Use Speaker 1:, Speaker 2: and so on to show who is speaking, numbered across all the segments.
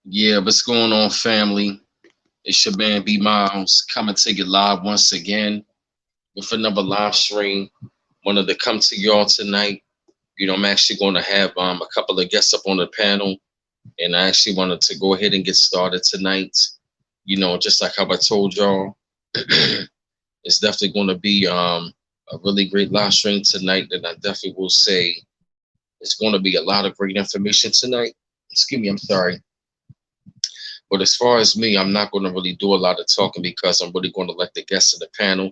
Speaker 1: Yeah, what's going on, family? It's your man B Miles coming to you live once again with another live stream. Wanted to come to y'all tonight. I'm actually going to have a couple of guests up on the panel, and I actually wanted to go ahead and get started tonight. Just like how I told y'all, it's definitely going to be a really great live stream tonight, and I definitely will say it's going to be a lot of great information tonight. Excuse me, I'm sorry. But as far as me, I'm not going to really do a lot of talking because I'm really going to let the guests of the panel,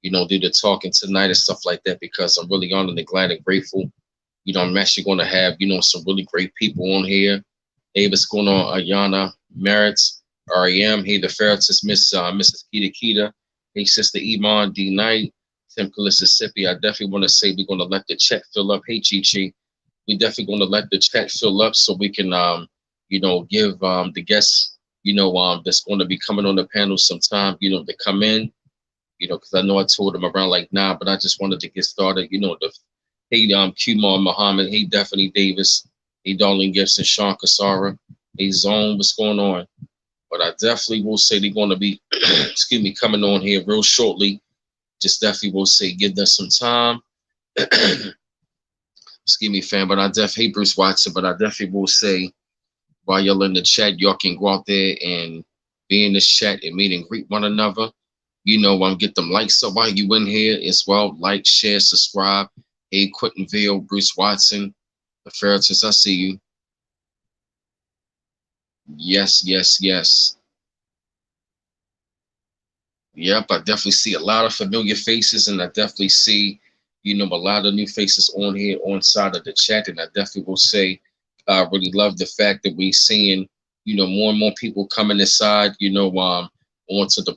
Speaker 1: do the talking tonight and stuff like that because I'm really honored and glad and grateful. I'm actually going to have, some really great people on here. Hey, what's going on, Ayana Merritt, REM? Hey, the Ferretist, Mrs. Kita Kita. Hey, Sister Iman D Knight, Timka, Mississippi. I definitely want to say we're going to let the chat fill up. Hey, Chi Chi. We definitely going to let the chat fill up so we can, give the guests, that's going to be coming on the panel sometime, to come in, because I know I told them around like 9, but I just wanted to get started, hey, Kumar Muhammad, hey, Daphne Davis, hey, Darlene Gibson, Sean Casara, hey, Zone, what's going on? But I definitely will say they're going to be, excuse me, coming on here real shortly. Just definitely will say give them some time. Excuse me, fam, but I definitely hate Bruce Watson, but I definitely will say while y'all in the chat, y'all can go out there and be in this chat and meet and greet one another. Get them likes up while you in here as well. Like, share, subscribe. Hey, Quentinville, Bruce Watson, the Ferretist, I see you. Yes, yes, yes. Yep, I definitely see a lot of familiar faces, and I definitely see, a lot of new faces on here on side of the chat, and I definitely will say, I really love the fact that we're seeing, more and more people coming inside, onto the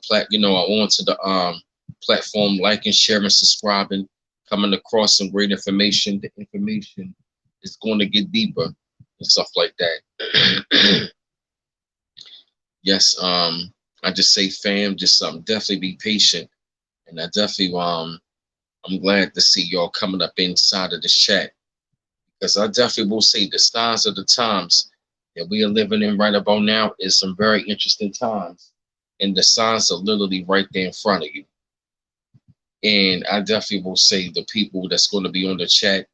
Speaker 1: onto the platform, liking, sharing, subscribing, coming across some great information. The information is going to get deeper and stuff like that. Yes, I just say, fam, just definitely be patient, and I definitely I'm glad to see y'all coming up inside of this chat because I definitely will say the signs of the times that we are living in right about now is some very interesting times, and the signs are literally right there in front of you. And I definitely will say the people that's going to be on the chat,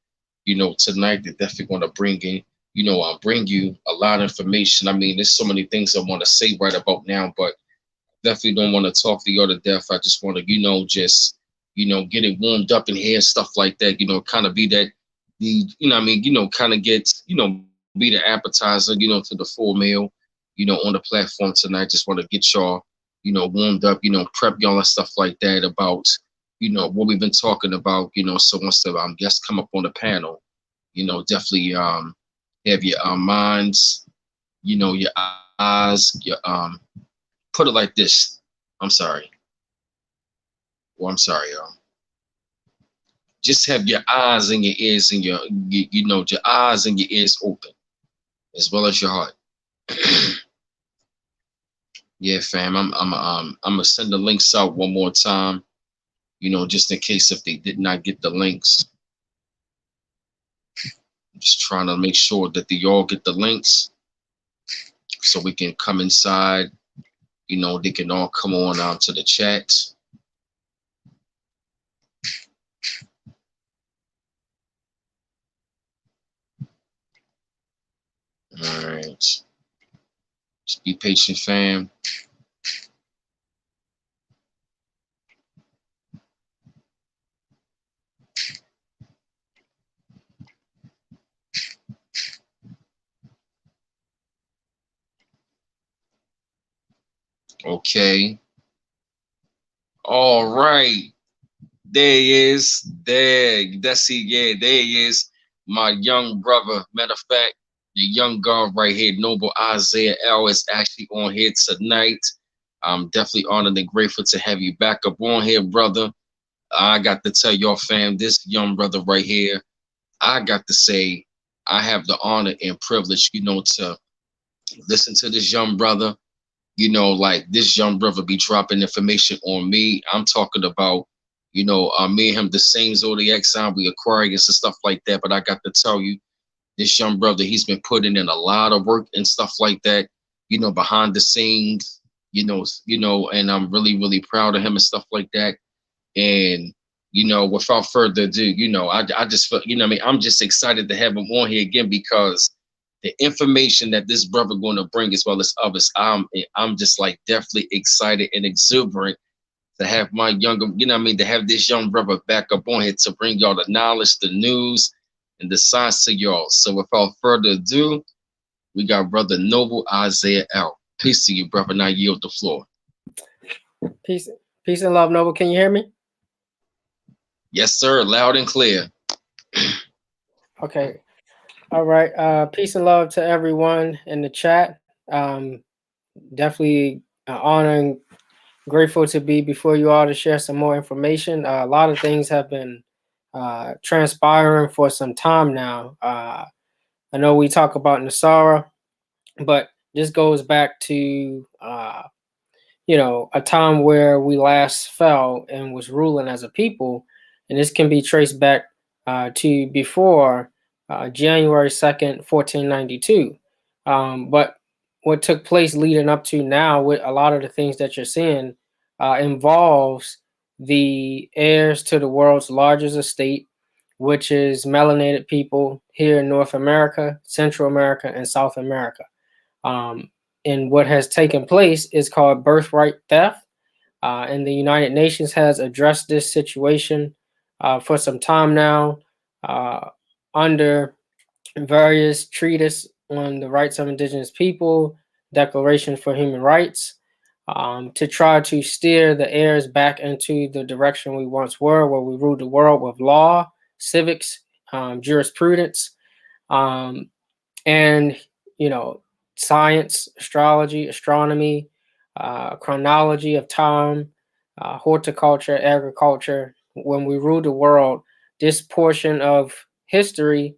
Speaker 1: tonight, they're definitely going to bring in, I'll bring you a lot of information. I mean, there's so many things I want to say right about now, but definitely don't want to talk to you to death. I just want to, just, get it warmed up in here and stuff like that, kind of be that, kind of get, be the appetizer, to the full meal, on the platform tonight. Just want to get y'all, warmed up, prep y'all and stuff like that about, what we've been talking about, so once the guests come up on the panel, definitely have your minds, your eyes, your put it like this. I'm sorry. Well, I'm sorry, y'all. Just have your eyes and your ears and your eyes and your ears open, as well as your heart. Yeah, fam. I'm gonna send the links out one more time. Just in case if they did not get the links. I'm just trying to make sure that they all get the links, so we can come inside. They can all come on to the chat. All right. Just be patient, fam. Okay. All right. There he is. There. That's it. Yeah, there he is. My young brother. Matter of fact, the young guard right here, Noble Isaiah L, is actually on here tonight. I'm definitely honored and grateful to have you back up on here, brother. I got to tell your fam, this young brother right here, I got to say, I have the honor and privilege, to listen to this young brother. Like this young brother be dropping information on me. I'm talking about, me and him the same zodiac sign, we Aquarius and stuff like that. But I got to tell you, this young brother, he's been putting in a lot of work and stuff like that. behind the scenes, and I'm really, really proud of him and stuff like that. And without further ado, I just feel, I mean, I'm just excited to have him on here again because the information that this brother going to bring, as well as others, I'm just like definitely excited and exuberant to have my younger, I mean, to have this young brother back up on here to bring y'all the knowledge, the news, and the science to y'all. So without further ado, we got Brother Noble Isaiah L. Peace to you, brother. Now yield the floor.
Speaker 2: Peace, peace and love, Noble. Can you hear me?
Speaker 1: Yes, sir. Loud and clear.
Speaker 2: Okay. All right. Peace and love to everyone in the chat. Definitely honor and grateful to be before you all to share some more information. A lot of things have been transpiring for some time now. I know we talk about Nasara, but this goes back to a time where we last fell and was ruling as a people, and this can be traced back to before January 2nd, 1492. But what took place leading up to now, with a lot of the things that you're seeing, involves the heirs to the world's largest estate, which is melanated people here in North America, Central America, and South America. Um, and what has taken place is called birthright theft. And the United Nations has addressed this situation for some time now under various treatises on the rights of indigenous people, Declaration for Human Rights, to try to steer the heirs back into the direction we once were, where we ruled the world with law, civics, jurisprudence, and science, astrology, astronomy, chronology of time, horticulture, agriculture. When we rule the world, this portion of history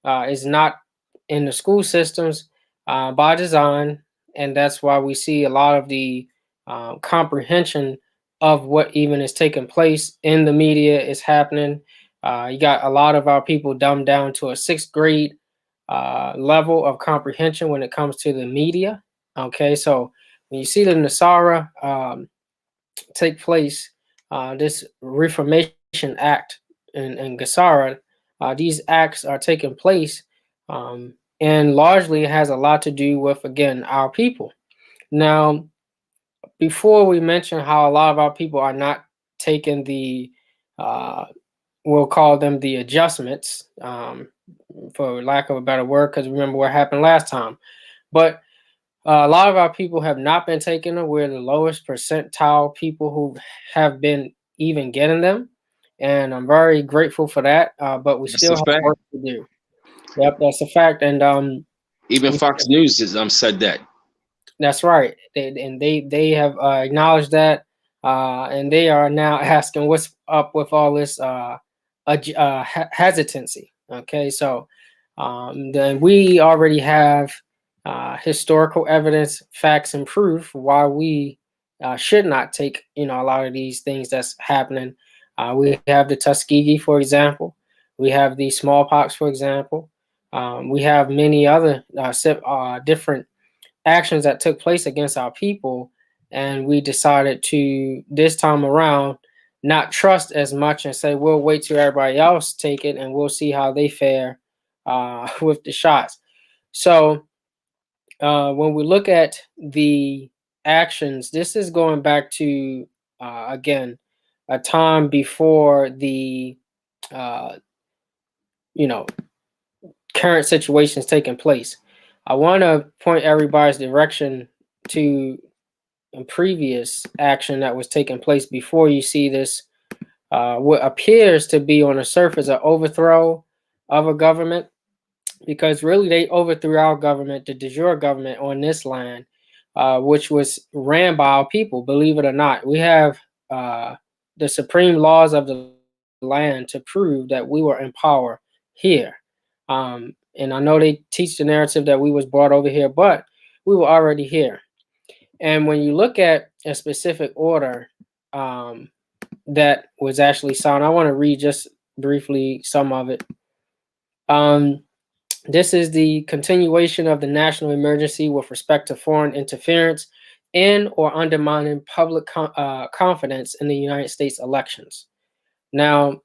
Speaker 2: is not in the school systems by design, and that's why we see a lot of the comprehension of what even is taking place in the media is happening. You got a lot of our people dumbed down to a sixth grade level of comprehension when it comes to the media. Okay, so when you see the Nasara take place, this Reformation Act in Gasara, these acts are taking place, and largely it has a lot to do with, again, our people. Now, before we mention how a lot of our people are not taking the, we'll call them the adjustments, for lack of a better word, because remember what happened last time. But a lot of our people have not been taking them. We're the lowest percentile people who have been even getting them, and I'm very grateful for that. But we
Speaker 1: That's
Speaker 2: still
Speaker 1: a
Speaker 2: have
Speaker 1: fact.
Speaker 2: work to do. Yep, that's a fact, and
Speaker 1: Even Fox News is said that.
Speaker 2: that's right. They have acknowledged that, and they are now asking what's up with all this hesitancy. Okay, so then we already have historical evidence, facts, and proof why we should not take a lot of these things that's happening. We have the Tuskegee, for example. We have the smallpox, for example. We have many other different actions that took place against our people, and we decided to this time around not trust as much and say we'll wait till everybody else take it and we'll see how they fare with the shots. So when we look at the actions, this is going back to again a time before the uh, you know current situations taking place. I want to point everybody's direction to a previous action that was taking place before you see this, what appears to be on the surface an overthrow of a government, because really they overthrew our government, the de jure government on this land, which was ran by our people. Believe it or not, we have the supreme laws of the land to prove that we were in power here. And I know they teach the narrative that we was brought over here, but we were already here. And when you look at a specific order that was actually signed, I want to read just briefly some of it. Um, This is the continuation of the national emergency with respect to foreign interference in or undermining public confidence in the United States elections. Now,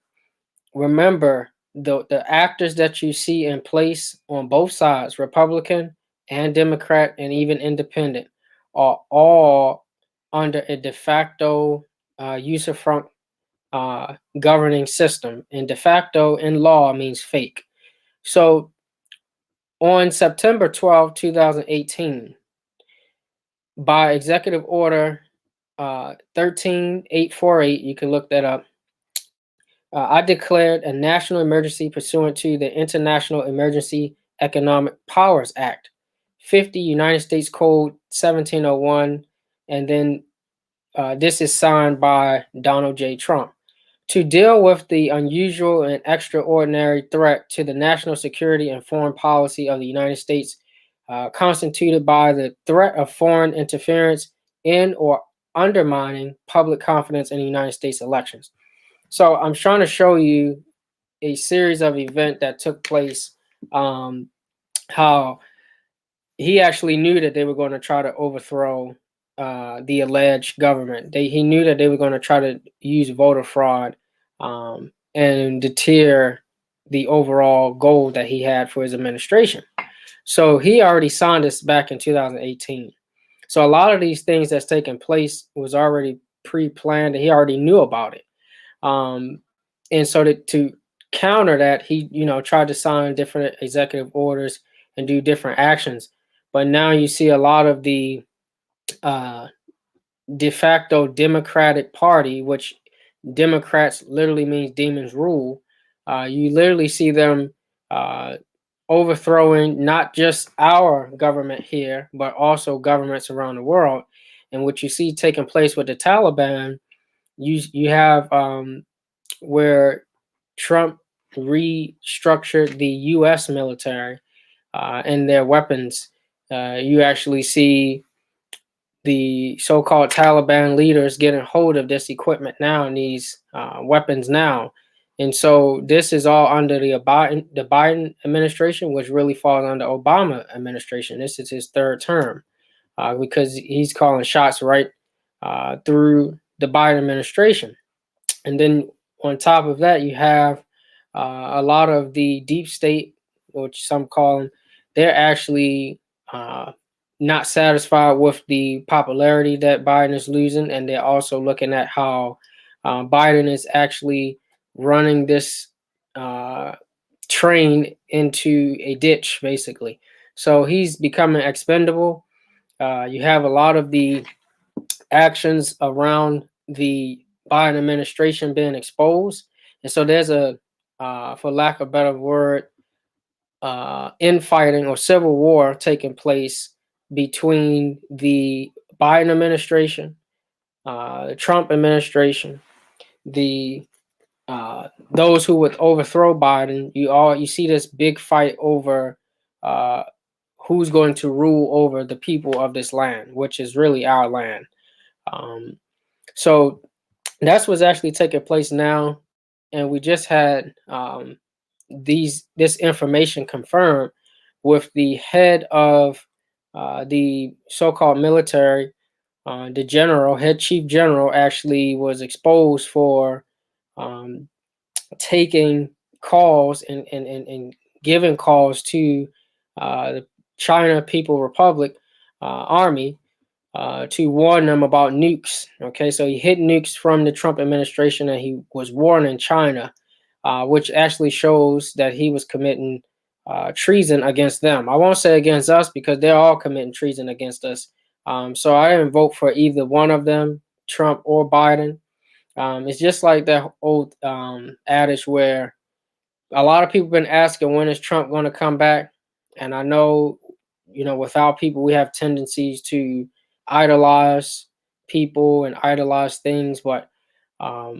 Speaker 2: remember, the actors that you see in place on both sides, Republican and Democrat and even independent, are all under a de facto user-front governing system. And de facto in law means fake. So on September 12, 2018, by Executive Order 13848, you can look that up. I declared a national emergency pursuant to the International Emergency Economic Powers Act, 50 United States Code 1701, and then this is signed by Donald J. Trump, to deal with the unusual and extraordinary threat to the national security and foreign policy of the United States, constituted by the threat of foreign interference in or undermining public confidence in the United States elections. So I'm trying to show you a series of events that took place, how he actually knew that they were going to try to overthrow the alleged government. He knew that they were going to try to use voter fraud and deter the overall goal that he had for his administration. So he already signed this back in 2018. So a lot of these things that's taking place was already pre-planned, and he already knew about it. And so to counter that, he tried to sign different executive orders and do different actions. But now you see a lot of the de facto Democratic Party, which Democrats literally means demons rule. You literally see them overthrowing not just our government here, but also governments around the world. And what you see taking place with the Taliban, you have where Trump restructured the U.S. military and their weapons. You actually see the so-called Taliban leaders getting hold of this equipment now and these weapons now. And so this is all under the Biden administration, which really falls under Obama administration. This is his third term because he's calling shots right through the Biden administration. And then on top of that, you have a lot of the deep state, which some call them, they're actually not satisfied with the popularity that Biden is losing. And they're also looking at how Biden is actually running this train into a ditch, basically. So he's becoming expendable. You have a lot of the actions around the Biden administration being exposed. And so there's a, for lack of a better word, infighting or civil war taking place between the Biden administration, the Trump administration, the those who would overthrow Biden. You see this big fight over who's going to rule over the people of this land, which is really our land. So that's what's actually taking place now, and we just had this information confirmed with the head of the so-called military, the general, head chief general, actually was exposed for taking calls and giving calls to the China People Republic Army to warn them about nukes. Okay, so he hid nukes from the Trump administration, and he was warning China, which actually shows that he was committing treason against them. I won't say against us because they're all committing treason against us. So I didn't vote for either one of them, Trump or Biden. It's just like that old adage where a lot of people been asking, when is Trump going to come back? And I know, without people, we have tendencies to idolize people and idolize things, but I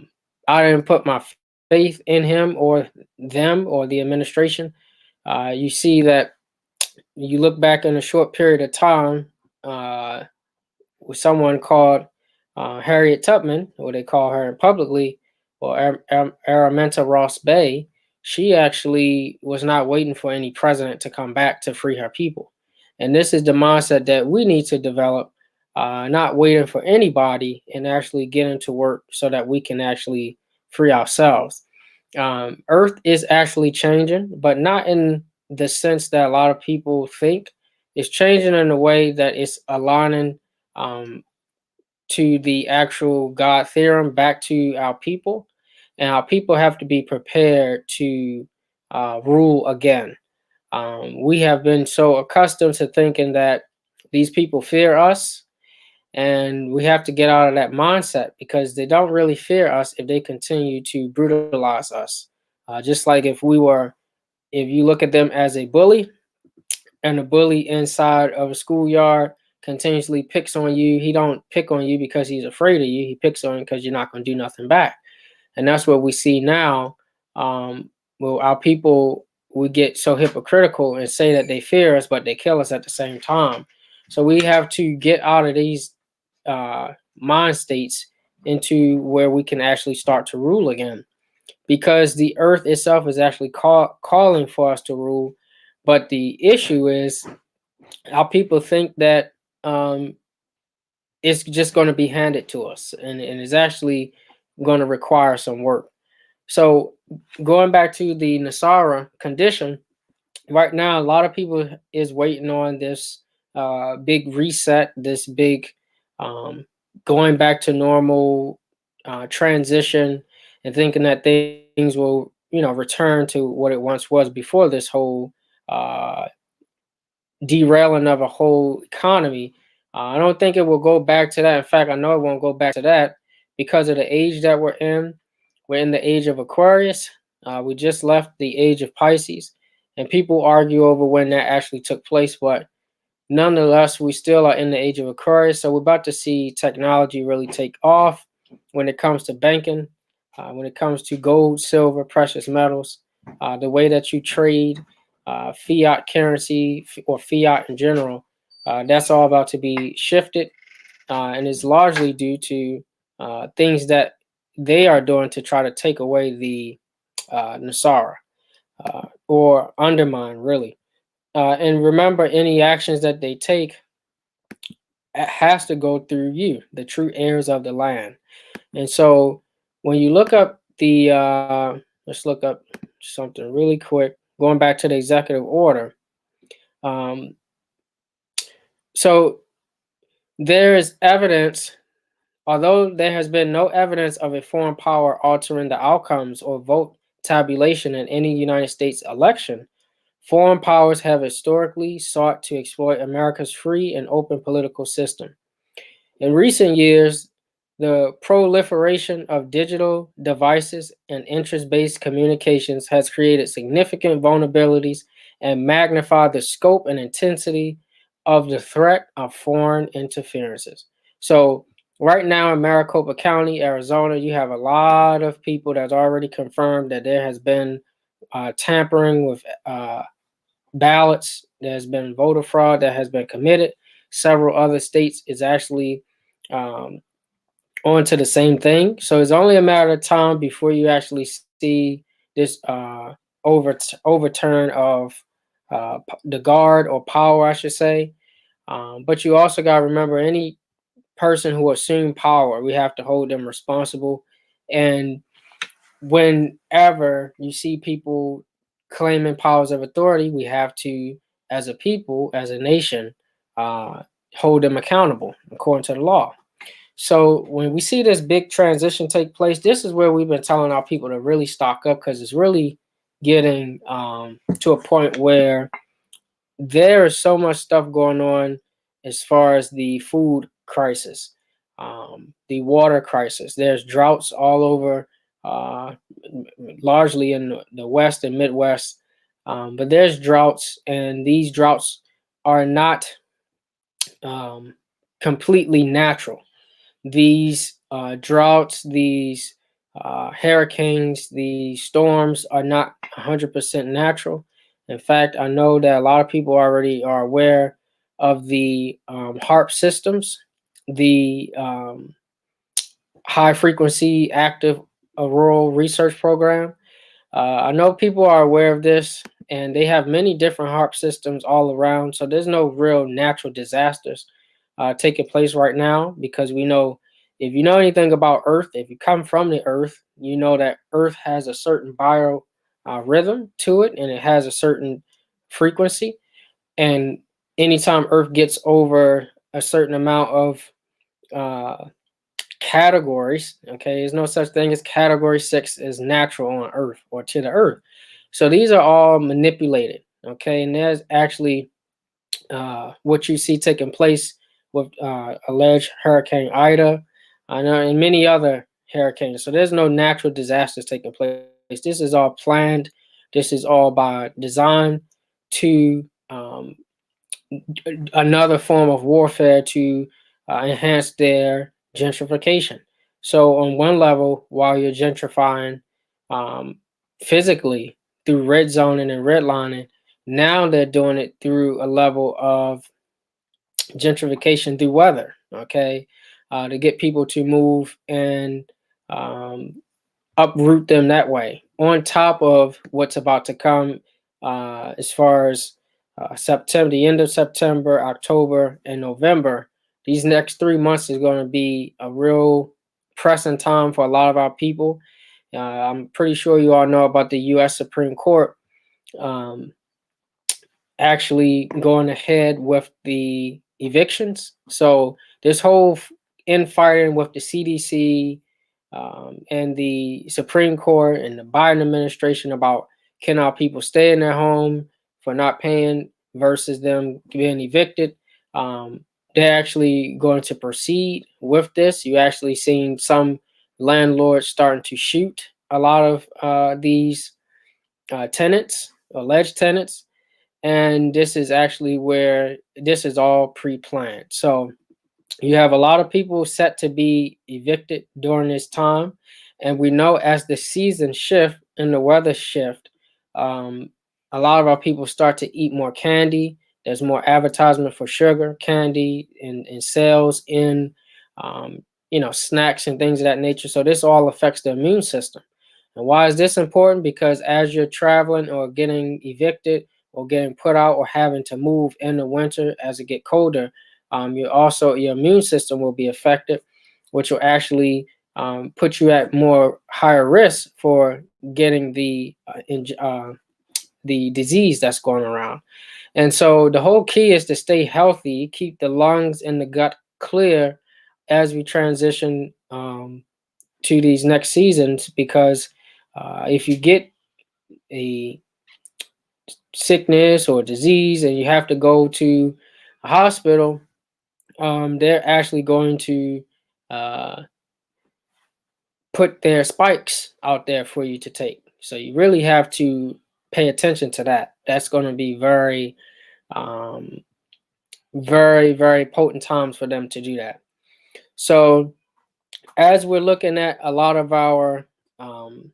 Speaker 2: didn't put my faith in him or them or the administration. You see that you look back in a short period of time with someone called Harriet Tubman, or they call her publicly, or Araminta Ross Bay. she actually was not waiting for any president to come back to free her people. And this is the mindset that we need to develop, not waiting for anybody and actually getting to work so that we can actually free ourselves. Earth is actually changing, but not in the sense that a lot of people think. It's changing in a way that it's aligning um, to the actual God theorem back to our people, and our people have to be prepared to rule again. We have been so accustomed to thinking that these people fear us, and we have to get out of that mindset because they don't really fear us if they continue to brutalize us. Just like if you look at them as a bully, and the bully inside of a schoolyard continuously picks on you, he don't pick on you because he's afraid of you. He picks on you because you're not going to do nothing back. And that's what we see now. Well, our people, we get so hypocritical and say that they fear us, but they kill us at the same time. So we have to get out of these uh, mind states into where we can actually start to rule again, because the earth itself is actually calling for us to rule. But the issue is, our people think that um, it's just going to be handed to us, and it's actually going to require some work. So going back to the Nasara condition, right now a lot of people is waiting on this big reset, this big um, going back to normal transition, and thinking that things will return to what it once was before this whole uh, derailing of a whole economy. I don't think it will go back to that. In fact, I know it won't go back to that because of the age that we're in. We're in the age of Aquarius. We just left the age of Pisces, and people argue over when that actually took place. But nonetheless, we still are in the age of Aquarius. So we're about to see technology really take off when it comes to banking, when it comes to gold, silver, precious metals, the way that you trade fiat currency or fiat in general. That's all about to be shifted, and is largely due to things that they are doing to try to take away the Nasara, or undermine, really. And remember, any actions that they take has to go through you, the true heirs of the land. And so when you look up let's look up something really quick, going back to the executive order. Um, so there is evidence, although there has been no evidence of a foreign power altering the outcomes or vote tabulation in any United States election. Foreign powers have historically sought to exploit America's free and open political system. In recent years, the proliferation of digital devices and interest based communications has created significant vulnerabilities and magnified the scope and intensity of the threat of foreign interferences. So, right now in Maricopa County, Arizona, you have a lot of people that's already confirmed that there has been tampering with ballots. There's been voter fraud that has been committed. Several other states is actually um, onto the same thing. So it's only a matter of time before you actually see this overturn of the guard, or power, I should say. But you also got to remember, any person who assumed power, we have to hold them responsible. And whenever you see people claiming powers of authority, we have to, as a people, as a nation, uh, hold them accountable according to the law. So when we see this big transition take place, this is where we've been telling our people to really stock up, because it's really getting to a point where there is so much stuff going on as far as the food crisis, the water crisis. There's droughts all over, uh, largely in the West and Midwest. But there's droughts, and these droughts are not um, completely natural. These droughts, these hurricanes, these storms are not 100% natural. In fact, I know that a lot of people already are aware of the HARP systems, the high frequency active auroral research program. I know people are aware of this, and they have many different HARP systems all around. So there's no real natural disasters taking place right now, because we know, if you know anything about Earth, if you come from the Earth, you know that Earth has a certain bio rhythm to it, and it has a certain frequency. And anytime Earth gets over a certain amount of uh, categories, okay, there's no such thing as category 6 is natural on Earth or to the Earth. So these are all manipulated, okay, and there's actually what you see taking place with alleged Hurricane Ida, and many other hurricanes. So there's no natural disasters taking place. This is all planned. This is all by design to another form of warfare to enhance their gentrification. So, on one level, while you're gentrifying um, physically through red zoning and redlining, now they're doing it through a level of gentrification through weather, okay, to get people to move and um, uproot them that way, on top of what's about to come as far as September, the end of September, October, and November. These next 3 months is going to be a real pressing time for a lot of our people. I'm pretty sure you all know about the U.S. Supreme Court um, actually going ahead with the evictions. So this whole infighting with the CDC and the Supreme Court and the Biden administration about can our people stay in their home for not paying versus them being evicted. Um, they're actually going to proceed with this. You actually seen some landlords starting to shoot a lot of these tenants, alleged tenants, and this is actually where this is all pre-planned. So you have a lot of people set to be evicted during this time, and we know as the season shift and the weather shift, um, a lot of our people start to eat more candy. There's more advertisement for sugar, candy, and sales in snacks and things of that nature. So this all affects the immune system. And why is this important? Because as you're traveling or getting evicted or getting put out or having to move in the winter as it get colder, your immune system will be affected, which will actually put you at more higher risk for getting the disease that's going around. And so the whole key is to stay healthy, keep the lungs and the gut clear as we transition to these next seasons, because if you get a sickness or disease and you have to go to a hospital, they're actually going to uh, put their spikes out there for you to take. So you really have to pay attention to that. That's going to be um, very potent times for them to do that. So as we're looking at a lot of our um,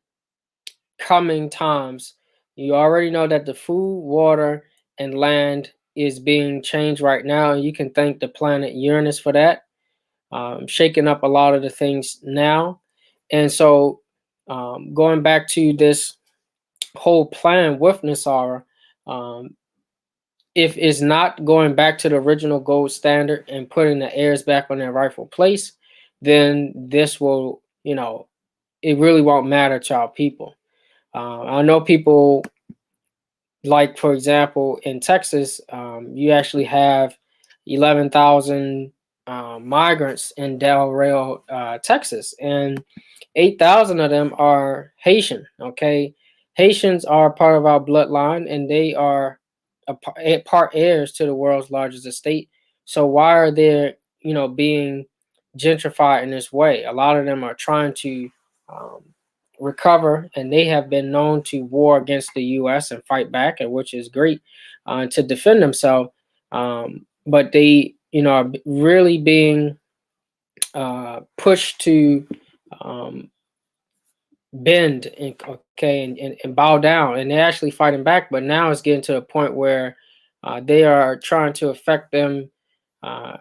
Speaker 2: coming times, you already know that the food, water, and land is being changed right now. And you can thank the planet Uranus for that, shaking up a lot of the things now. And so, going back to this whole plan with Nasara, um, if it's not going back to the original gold standard and putting the heirs back on their rightful place, then this will, it really won't matter to our people. I know people, like, for example, in Texas, you actually have 11,000 migrants in Del Rey, Texas, and 8,000 of them are Haitian. Okay, Haitians are part of our bloodline, and they are part heirs to the world's largest estate. So why are they, being gentrified in this way? A lot of them are trying to um, recover, and they have been known to war against the U.S. and fight back, and which is great to defend themselves. But they, are really being pushed to um, bend and okay and bow down, and they're actually fighting back. But now it's getting to a point where they are trying to affect them, uh,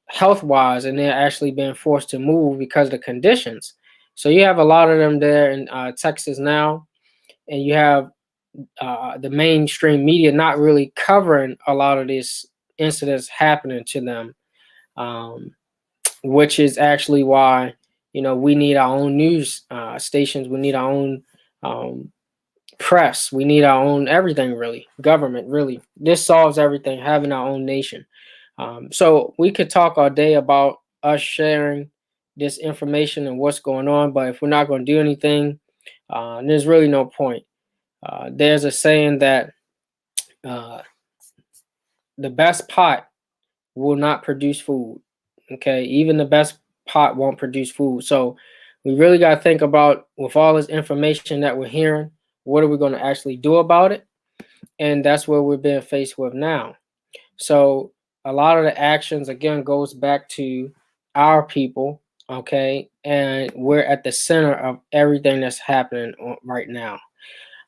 Speaker 2: health wise, and they're actually being forced to move because of the conditions. So you have a lot of them there in Texas now. and you have the mainstream media not really covering a lot of these incidents happening to them, um, which is actually why we need our own news stations. We need our own um, press. We need our own everything, really. Government, really. This solves everything, having our own nation. So we could talk all day about us sharing this information and what's going on, but if we're not going to do anything, there's really no point. There's a saying that uh, the best pot will not produce food. Okay, even the best pot won't produce food. So we really got to think about, with all this information that we're hearing, what are we going to actually do about it? And that's what we're being faced with now. So a lot of the actions again goes back to our people, okay, and we're at the center of everything that's happening right now.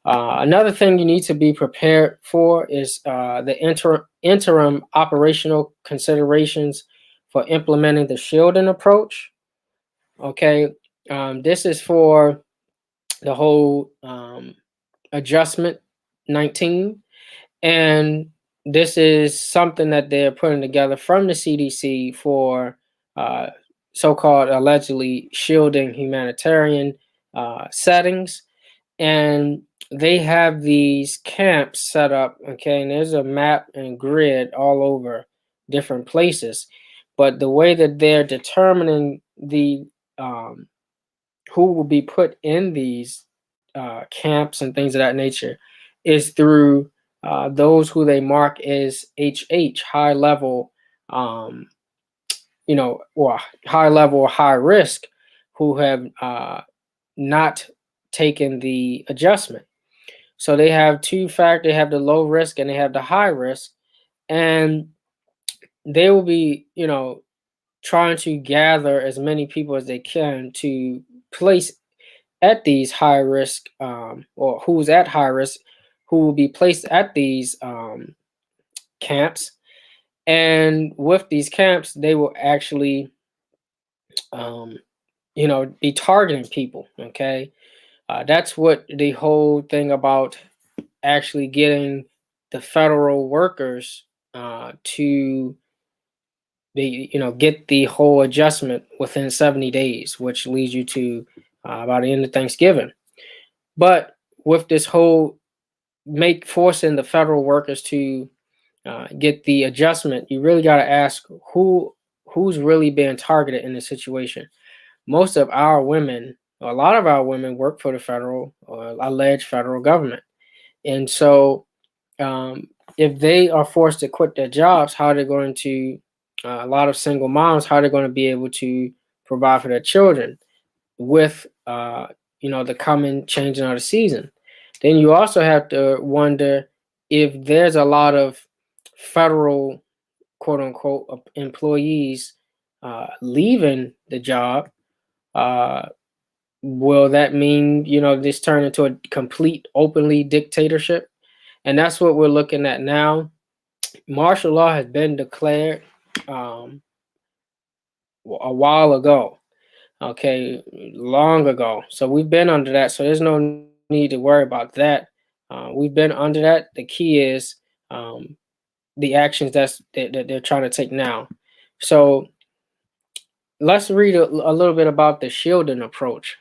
Speaker 2: Another thing you need to be prepared for is the interim operational considerations for implementing the shielding approach. Okay, this is for the whole adjustment 19, and this is something that they're putting together from the CDC for uh, so-called allegedly shielding humanitarian settings. And they have these camps set up, okay, and there's a map and grid all over different places. But the way that they're determining the um, who will be put in these camps and things of that nature is through those who they mark as HH, high level, um, or high level or high risk, who have not taken the adjustment. So they have two factors. They have the low risk and they have the high risk, and they will be, trying to gather as many people as they can to place at these high risk, or who's at high risk, who will be placed at these camps. And with these camps, they will actually, um, be targeting people. Okay, that's what the whole thing about actually getting the federal workers to get the whole adjustment within 70 days, which leads you to by the end of Thanksgiving. But with this whole forcing the federal workers to get the adjustment, you really got to ask who's really being targeted in this situation. Most of our women, a lot of our women, work for the federal or alleged federal government, and so um, if they are forced to quit their jobs, how are they going to? A lot of single moms, how are they going to be able to provide for their children with the coming changing of the season? Then you also have to wonder if there's a lot of federal quote unquote employees leaving the job. Uh, will that mean this turn into a complete openly dictatorship? And that's what we're looking at now. Martial law has been declared um, a while ago, okay, long ago. So we've been under that. So there's no need to worry about that. We've been under that. The key is the actions that they're trying to take now. So let's read a little bit about the shielding approach.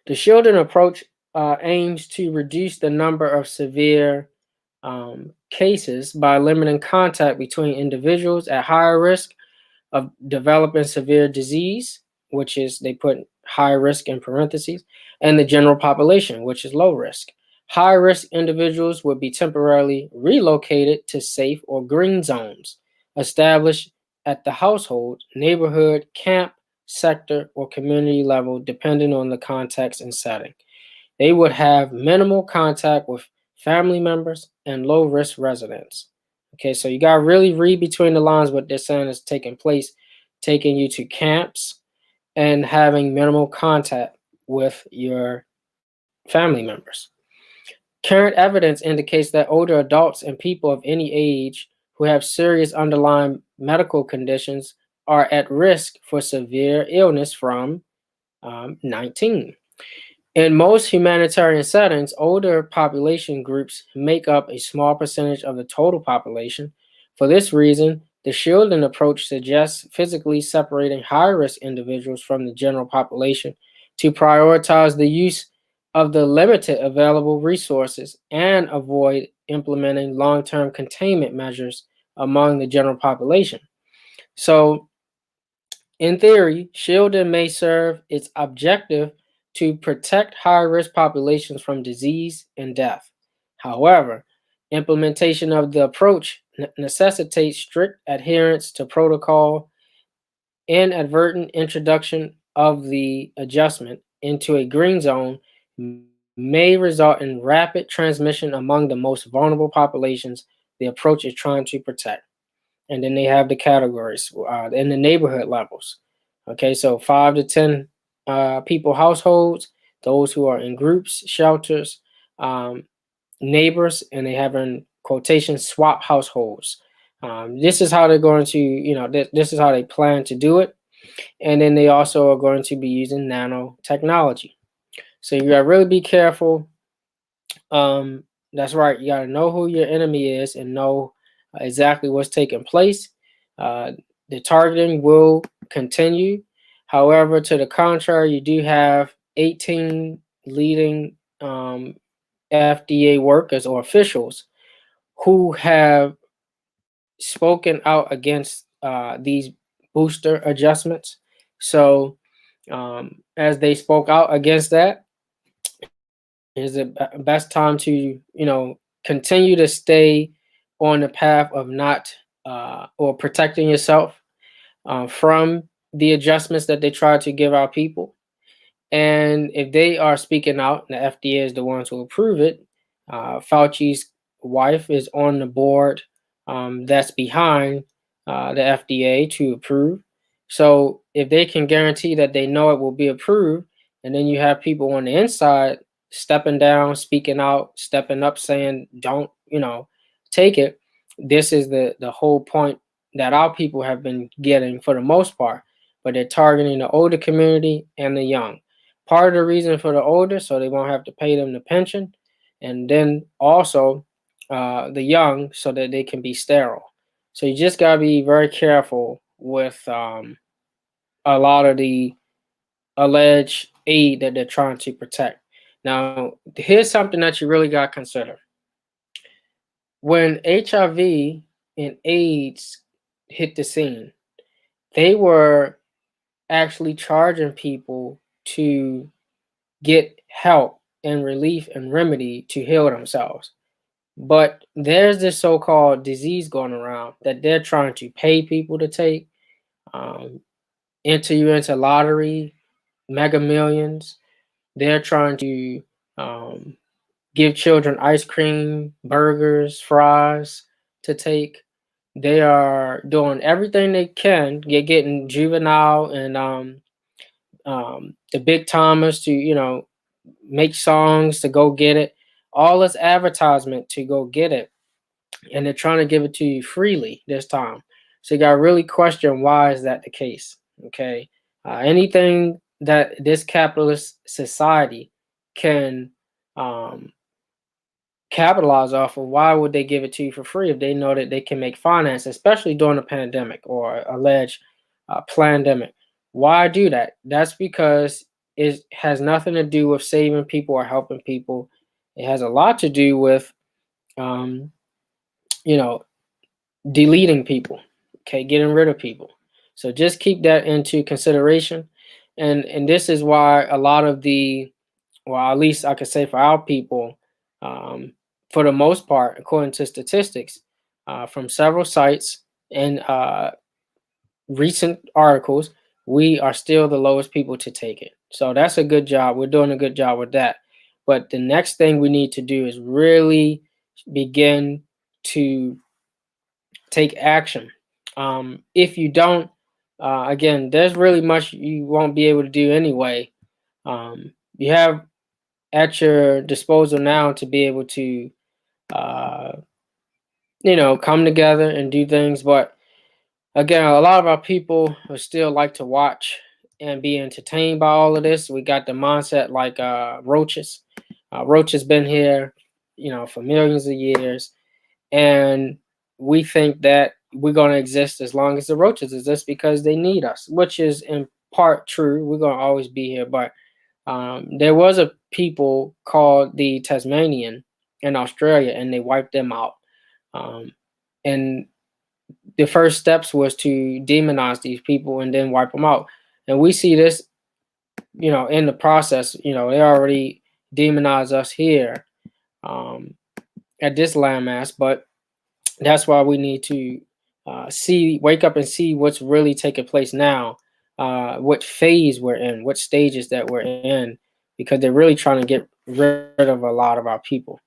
Speaker 2: The shielding approach aims to reduce the number of severe cases by limiting contact between individuals at higher risk of developing severe disease, which is, they put high risk in parentheses, and the general population, which is low risk. High risk individuals would be temporarily relocated to safe or green zones established at the household, neighborhood, camp, sector, or community level, depending on the context and setting. They would have minimal contact with family members and low risk residents. Okay, so you got to really read between the lines what they're saying is taking place, taking you to camps and having minimal contact with your family members. Current evidence indicates that older adults and people of any age who have serious underlying medical conditions are at risk for severe illness from 19. In most humanitarian settings, older population groups make up a small percentage of the total population. For this reason, the shielding approach suggests physically separating high risk individuals from the general population to prioritize the use of the limited available resources and avoid implementing long term containment measures among the general population. So, in theory, shielding may serve its objective to protect high risk populations from disease and death. However, implementation of the approach necessitates strict adherence to protocol. Inadvertent introduction of the adjustment into a green zone may result in rapid transmission among the most vulnerable populations the approach is trying to protect. And then they have the categories in the neighborhood levels. Okay, so 5 to 10 people households, those who are in groups, shelters, um, neighbors, and they have in quotation swap households. This is how they're going to, this is how they plan to do it. And then they also are going to be using nanotechnology. So you gotta really be careful. Um, that's right. You gotta know who your enemy is and know exactly what's taking place. Uh, the targeting will continue. However, to the contrary, you do have 18 leading FDA workers or officials who have spoken out against these booster adjustments. So, as they spoke out against that, is the best time to continue to stay on the path of not or protecting yourself from the adjustments that they try to give our people. And if they are speaking out, the FDA is the ones who approve it. Fauci's wife is on the board that's behind the FDA to approve. So if they can guarantee that they know it will be approved, and then you have people on the inside stepping down, speaking out, stepping up, saying, "Don't take it." This is the whole point that our people have been getting for the most part, but they're targeting the older community and the young. Part of the reason for the older, so they won't have to pay them the pension, and then also the young, so that they can be sterile. So you just gotta be very careful with a lot of the alleged aid that they're trying to protect. Now, here's something that you really got to consider. When HIV and AIDS hit the scene, they were actually charging people to get help and relief and remedy to heal themselves. But there's this so-called disease going around that they're trying to pay people to take, um, enter you into lottery, mega millions. They're trying to um, give children ice cream, burgers, fries to take. They are doing everything they can, getting juvenile and the big timers to make songs to go get it. All this advertisement to go get it, and they're trying to give it to you freely this time. So you got to really question, why is that the case? Okay, anything that this capitalist society can um, capitalize off of, why would they give it to you for free if they know that they can make finance, especially during a pandemic or alleged pandemic? Why do that? That's because it has nothing to do with saving people or helping people. It has a lot to do with, um, you know, deleting people, okay, getting rid of people. So just keep that into consideration. And this is why a lot of the, well, at least I could say for our people, um, for the most part, according to statistics from several sites and recent articles, we are still the lowest people to take it. So that's a good job. We're doing a good job with that. But the next thing we need to do is really begin to take action. If you don't, again, there's really much you won't be able to do anyway. You have at your disposal now to be able to, uh, come together and do things. But again, a lot of our people still like to watch and be entertained by all of this. We got the mindset like roaches. Roaches been here, for millions of years, and we think that we're going to exist as long as the roaches exist because they need us, which is in part true. We're going to always be here, but there was a people called the Tasmanian in Australia, and they wiped them out. Um, and the first steps was to demonize these people and then wipe them out. And we see this, in the process. They already demonize us here, um, at this landmass, but that's why we need to wake up and see what's really taking place now, what phase we're in, what stages that we're in, because they're really trying to get rid of a lot of our people.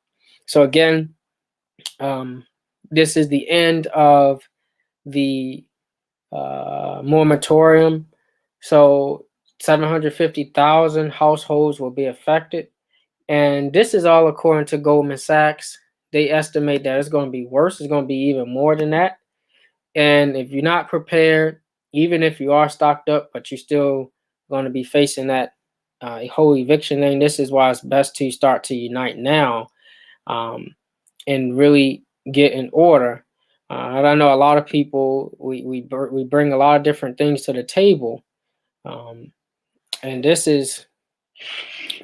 Speaker 2: So again, um, this is the end of the moratorium. So 750,000 households will be affected. And this is all according to Goldman Sachs. They estimate that it's going to be worse. It's going to be even more than that. And if you're not prepared, even if you are stocked up, but you're still going to be facing that whole eviction thing, this is why it's best to start to unite now, um, and really get in order. And I know a lot of people, we bring a lot of different things to the table, um, and this is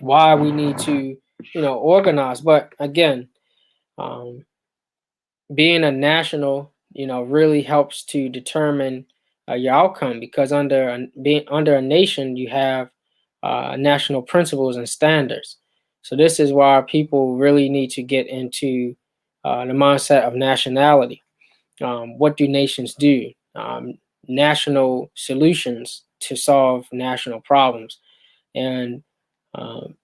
Speaker 2: why we need to, organize. But again, um, being a national, really helps to determine your outcome, because being under a nation, you have national principles and standards. So this is why people really need to get into the mindset of nationality. What do nations do? National solutions to solve national problems. And um,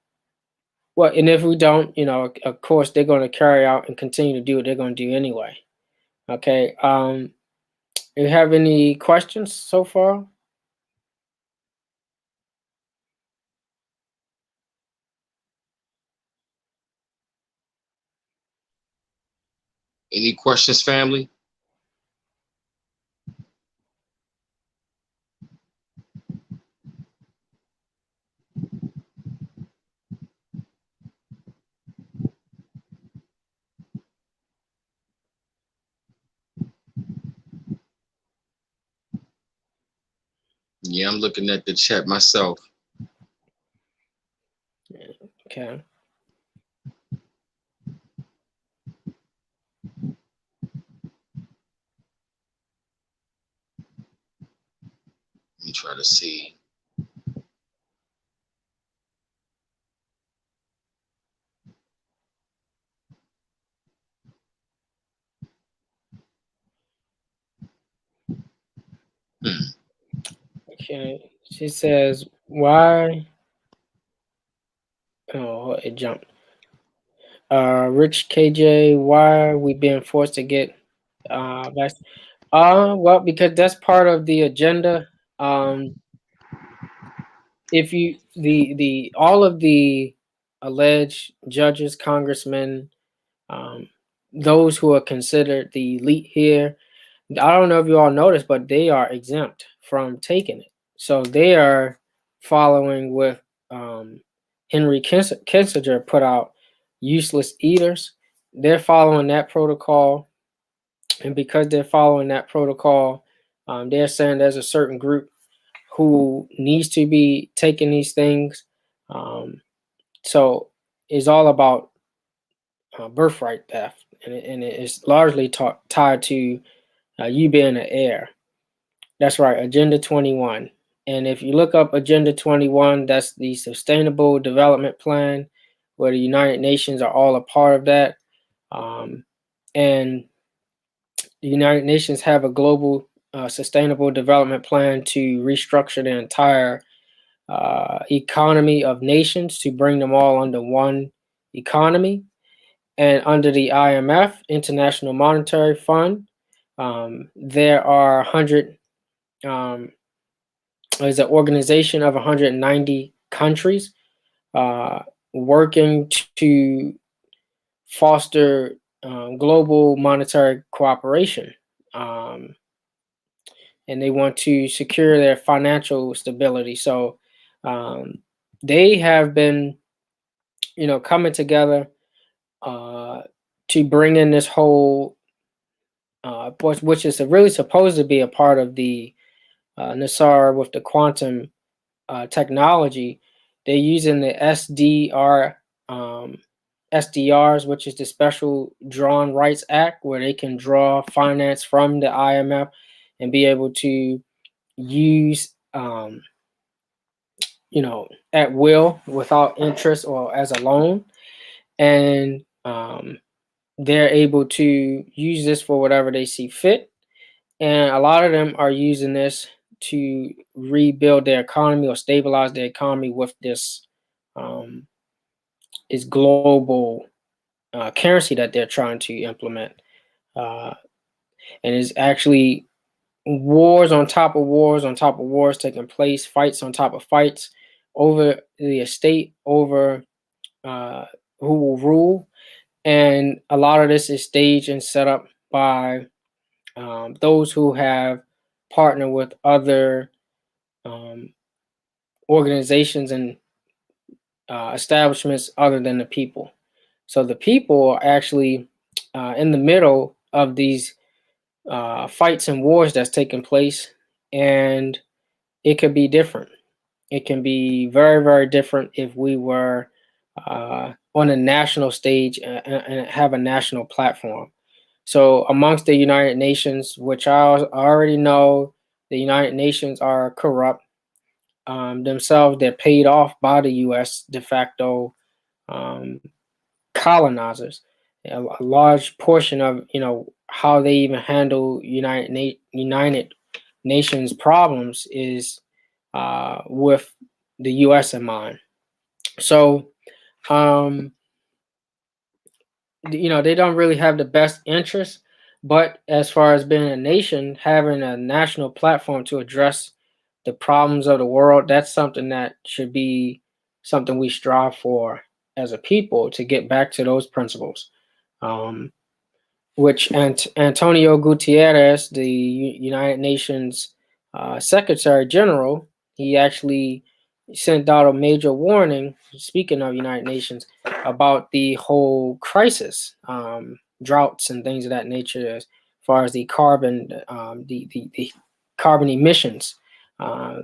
Speaker 2: well, and if we don't, of course, they're going to carry out and continue to do what they're going to do anyway. Okay. You have any questions so far?
Speaker 1: Any questions, family? Yeah, I'm looking at the chat myself.
Speaker 2: Okay.
Speaker 1: Let me try to see. Hmm.
Speaker 2: Okay. She says, why? Oh, it jumped. Rich KJ, why are we being forced to get vaccine? Well, because that's part of the agenda. Um, if you the all of the alleged judges, congressmen, um, those who are considered the elite here, I don't know if you all noticed, but they are exempt from taking it. So they are following with Henry Kissinger put out useless eaters. They're following that protocol, and because they're following that protocol, they're saying there's a certain group who needs to be taking these things. Um, so it's all about birthright theft, and it is largely tied to you being an heir. That's right, Agenda 21. And if you look up Agenda 21, that's the Sustainable Development Plan, where the United Nations are all a part of that. And the United Nations have a global sustainable development plan to restructure the entire economy of nations to bring them all under one economy. And under the IMF, International Monetary Fund, there are 100 is an organization of 190 countries uh, working to foster global monetary cooperation. Um, and they want to secure their financial stability. So they have been, coming together uh, to bring in this whole, which is really supposed to be a part of the Nassar with the quantum technology. They're using the um, SDRs, which is the Special Drawn Rights Act, where they can draw finance from the IMF and be able to use, at will without interest or as a loan. And they're able to use this for whatever they see fit. And a lot of them are using this to rebuild their economy or stabilize their economy with this is global currency that they're trying to implement. Uh, and it's actually wars on top of wars on top of wars taking place, fights on top of fights over the estate, over uh, who will rule. And a lot of this is staged and set up by those who have partnered with other um, organizations and establishments other than the people. So the people are actually in the middle of these fights and wars that's taking place, and it could be different. It can be very, very different if we were on a national stage and have a national platform. So, amongst the United Nations, which I already know, the United Nations are corrupt themselves. They're paid off by the U.S. de facto um, colonizers. A large portion of how they even handle United Nations problems is with the U.S. in mind. So, they don't really have the best interest, but as far as being a nation, having a national platform to address the problems of the world, that's something that should be something we strive for as a people to get back to those principles. Um, which Antonio Gutierrez, the United Nations Secretary General, he actually sent out a major warning, speaking of United Nations, about the whole crisis, droughts and things of that nature, as far as the carbon, the carbon emissions, uh,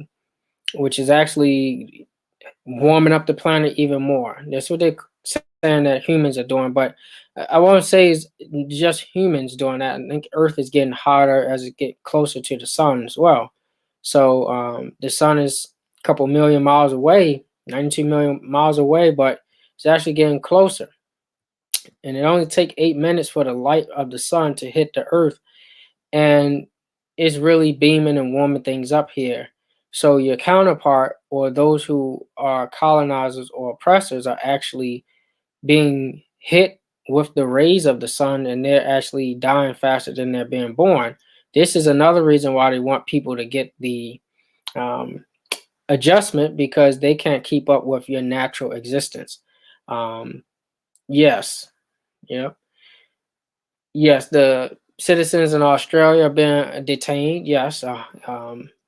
Speaker 2: which is actually warming up the planet even more. That's what they're saying that humans are doing, but I won't say it's just humans doing that. I think Earth is getting hotter as it gets closer to the sun as well. So the sun is a couple million miles away, 92 million miles away, but it's actually getting closer. And it only takes 8 minutes for the light of the sun to hit the Earth, and it's really beaming and warming things up here. So your counterpart, or those who are colonizers or oppressors, are actually being hit with the rays of the sun, and they're actually dying faster than they're being born. This is another reason why they want people to get the um, adjustment, because they can't keep up with your natural existence. Um, yes, yeah. Yes, the citizens in Australia are being detained. Yes,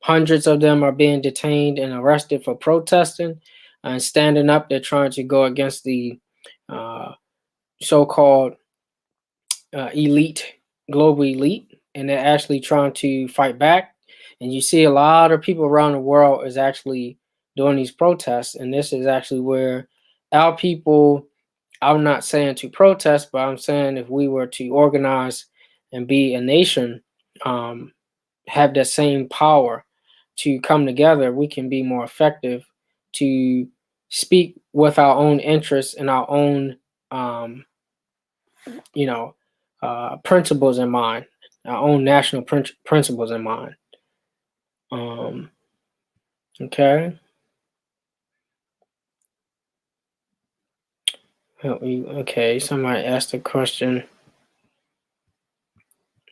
Speaker 2: hundreds of them are being detained and arrested for protesting and standing up. They're trying to go against the uh, so-called elite, global elite, and they're actually trying to fight back. And you see a lot of people around the world is actually doing these protests, and this is actually where our people, I'm not saying to protest, but I'm saying if we were to organize and be a nation, um, have that same power to come together, we can be more effective to speak with our own interests and our own, um, you know, principles in mind, our own national principles in mind. Um, okay. Okay, somebody asked a question.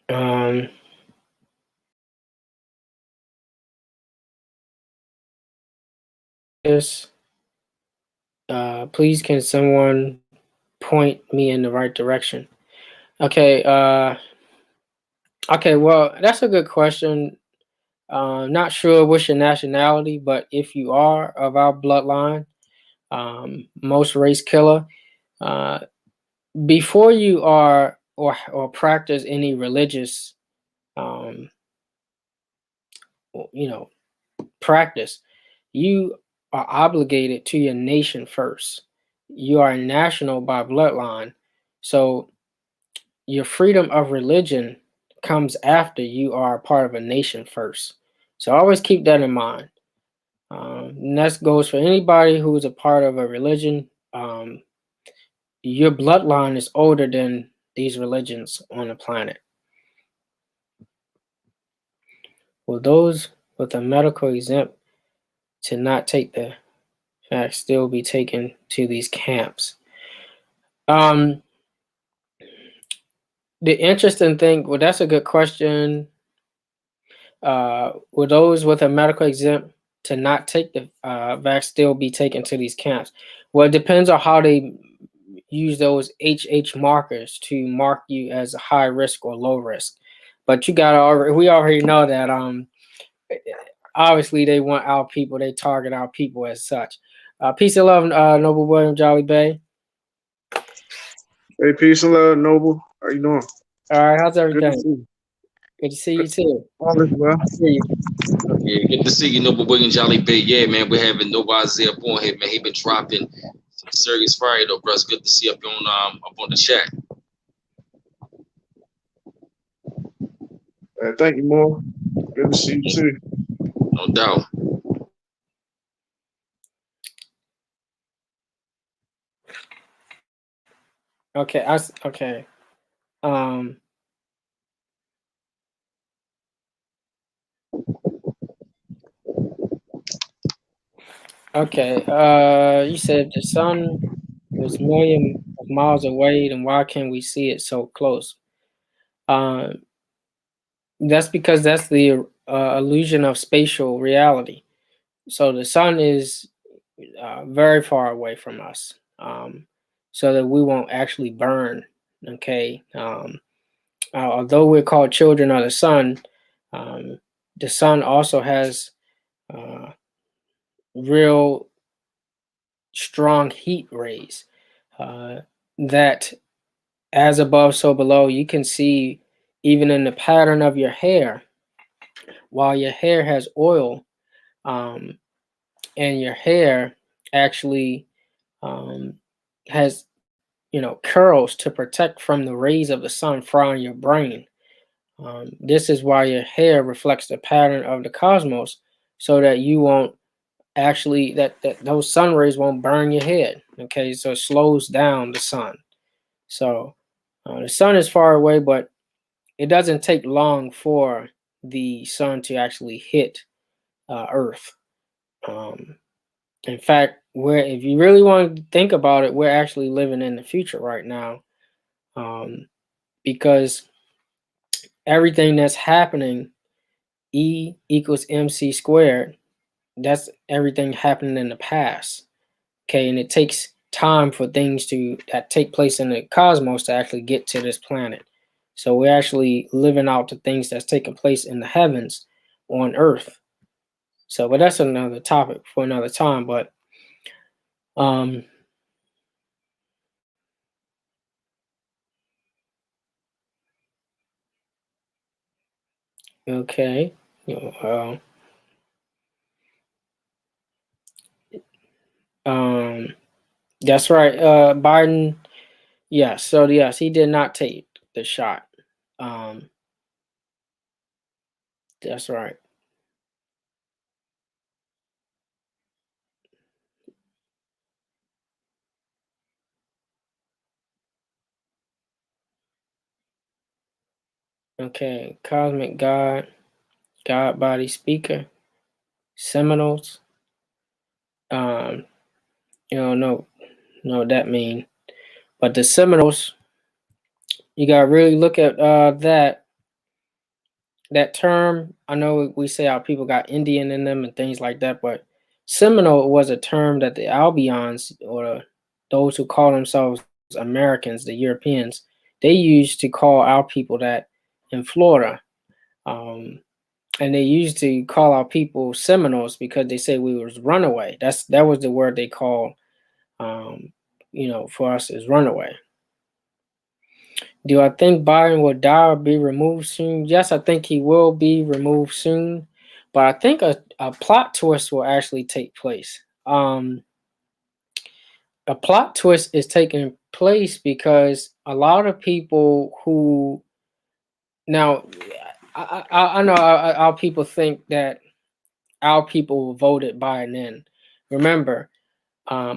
Speaker 2: Um, this, please can someone point me in the right direction? Okay, okay, well, that's a good question. Not sure what's your nationality, but if you are of our bloodline, most race killer, uh, before you are or practice any religious, um, you know, practice, you are obligated to your nation first. You are national by bloodline, so your freedom of religion comes after you are a part of a nation first. So always keep that in mind. And that goes for anybody who is a part of a religion. Your bloodline is older than these religions on the planet. Will those with a medical exempt to not take the fact still be taken to these camps? Um, the interesting thing, well, that's a good question. Will those with a medical exempt to not take the vax still be taken to these camps? Well, it depends on how they use those HH markers to mark you as a high risk or low risk. But you got already, we already know that obviously they want our people, they target our people as such. Peace and love, Noble William Jolly Bay.
Speaker 3: Hey, peace and love, Noble. How you doing?
Speaker 2: All right, how's
Speaker 3: Good to
Speaker 2: everything?
Speaker 3: see you.
Speaker 2: Good to see you too.
Speaker 3: All is well.
Speaker 2: I see you.
Speaker 1: Yeah, good to see you, Noble William Jolly Bay. Yeah, man, we're having Noble Isaiah up on here, man. He been dropping some serious fire though, bro. It's good to see you up on the chat.
Speaker 3: Thank you, Mo. Good to see you too.
Speaker 1: No doubt.
Speaker 2: Okay, okay. Um, okay. You said the sun was million of miles away, then why can't we see it so close? Um, that's because that's the illusion of spatial reality. So the sun is very far away from us, so that we won't actually burn. Okay. Although we're called children of um, the sun also has uh, real strong heat rays uh, that, as above, so below. You can see even in the pattern of your hair. While your hair has oil, um, and your hair actually um, has curls to protect from the rays of the sun frying your brain. This is why your hair reflects the pattern of the cosmos, so that you won't actually that those sun rays won't burn your head. Okay, so it slows down the sun. So the sun is far away, but it doesn't take long for the sun to actually hit Earth. Um, in fact, if you really want to think about it, we're actually living in the future right now, because everything that's happening, E equals MC squared. That's everything happening in the past. Okay, and it takes time for things that take place in the cosmos to actually get to this planet. So we're actually living out the things that's taking place in the heavens on Earth. So, but that's another topic for another time. But um, okay, um, that's right. Biden, yes. So yes, he did not take the shot. Um, that's right. Okay, cosmic God body speaker, Seminoles. Um, no what that mean. But the Seminoles, you gotta really look at that term. I know we say our people got Indian in them and things like that, but Seminole was a term that the Albions, or those who call themselves Americans, the Europeans, they used to call our people that in Florida. Um, and they used to call our people Seminoles because they say we was runaway. That was the word they called, um, for us is runaway. Do I think Biden will die or be removed soon? Yes, I think he will be removed soon, but I think a plot twist will actually take place. A plot twist is taking place because a lot of people who now I know our people think that our people voted Biden in. Remember,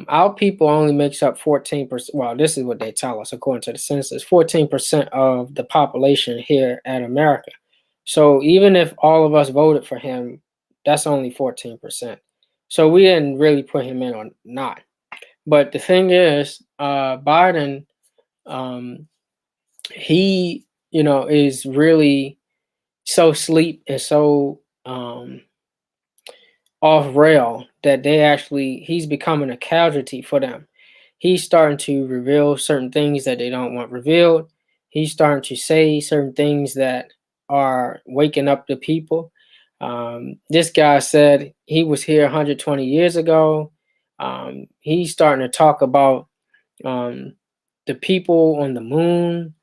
Speaker 2: our people only makes up 14%. Well, this is what they tell us according to the census: 14% of the population here at America. So even if all of us voted for him, that's only 14%. So we didn't really put him in or not. But the thing is, Biden, um, he, is really so sleep and so off rail that he's becoming a casualty for them. He's starting to reveal certain things that they don't want revealed. He's starting to say certain things that are waking up the people. This guy said he was here 120 years ago. He's starting to talk about um, the people on the moon.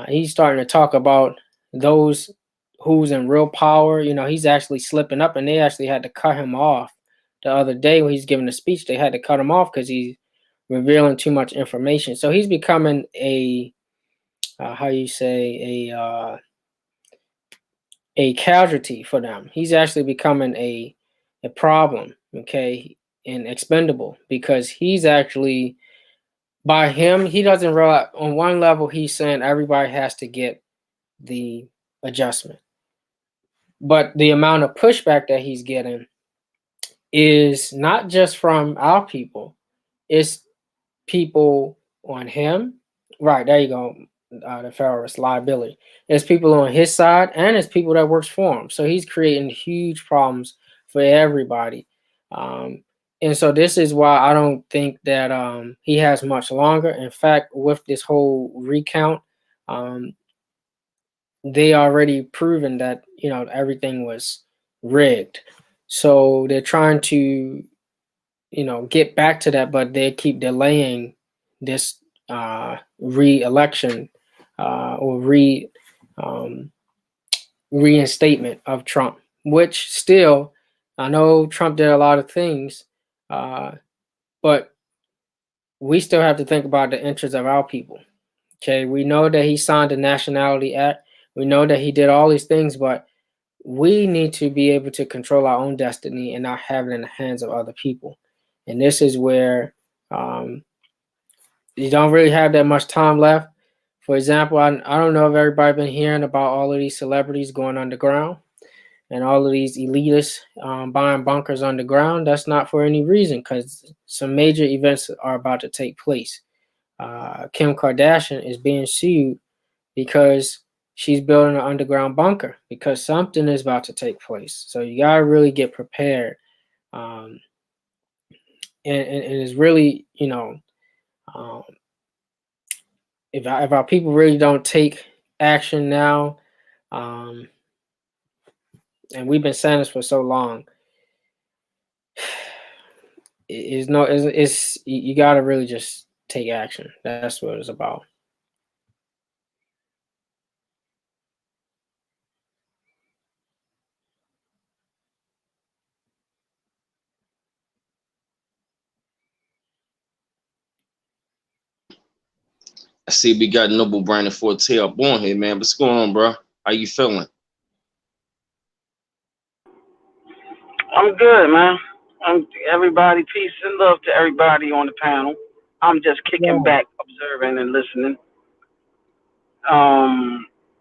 Speaker 2: He's starting to talk about those who's in real power. He's actually slipping up, and they actually had to cut him off the other day when he's giving a speech. They had to cut him off because he's revealing too much information. So he's becoming a how you say a casualty for them. He's actually becoming a problem, okay, and expendable because he's actually by him, he doesn't realize on one level he's saying everybody has to get the adjustment. But the amount of pushback that he's getting is not just from our people, it's people on him. Right, there you go. The Pharaoh's liability. It's people on his side and it's people that works for him. So he's creating huge problems for everybody. Um, and so this is why I don't think that he has much longer. In fact, with this whole recount, um, they already proven that everything was rigged. So they're trying to get back to that, but they keep delaying this re-election or reinstatement of Trump, which still, I know Trump did a lot of things, but we still have to think about the interests of our people. Okay, we know that he signed the Nationality Act. We know that he did all these things, but we need to be able to control our own destiny and not have it in the hands of other people. And this is where you don't really have that much time left. For example, I don't know if everybody been hearing about all of these celebrities going underground and all of these elitists buying bunkers underground. That's not for any reason because some major events are about to take place. Kim Kardashian is being sued because she's building an underground bunker because something is about to take place. So you gotta really get prepared, and it's really um, if our people really don't take action now, and we've been saying this for so long, it's you gotta really just take action. That's what it's about.
Speaker 1: I see we got Noble Brandon Forte up on here, man. What's going on, bro? How you feeling?
Speaker 4: I'm good, man. Everybody, peace and love to everybody on the panel. I'm just kicking
Speaker 2: Yeah.
Speaker 4: back, observing and listening.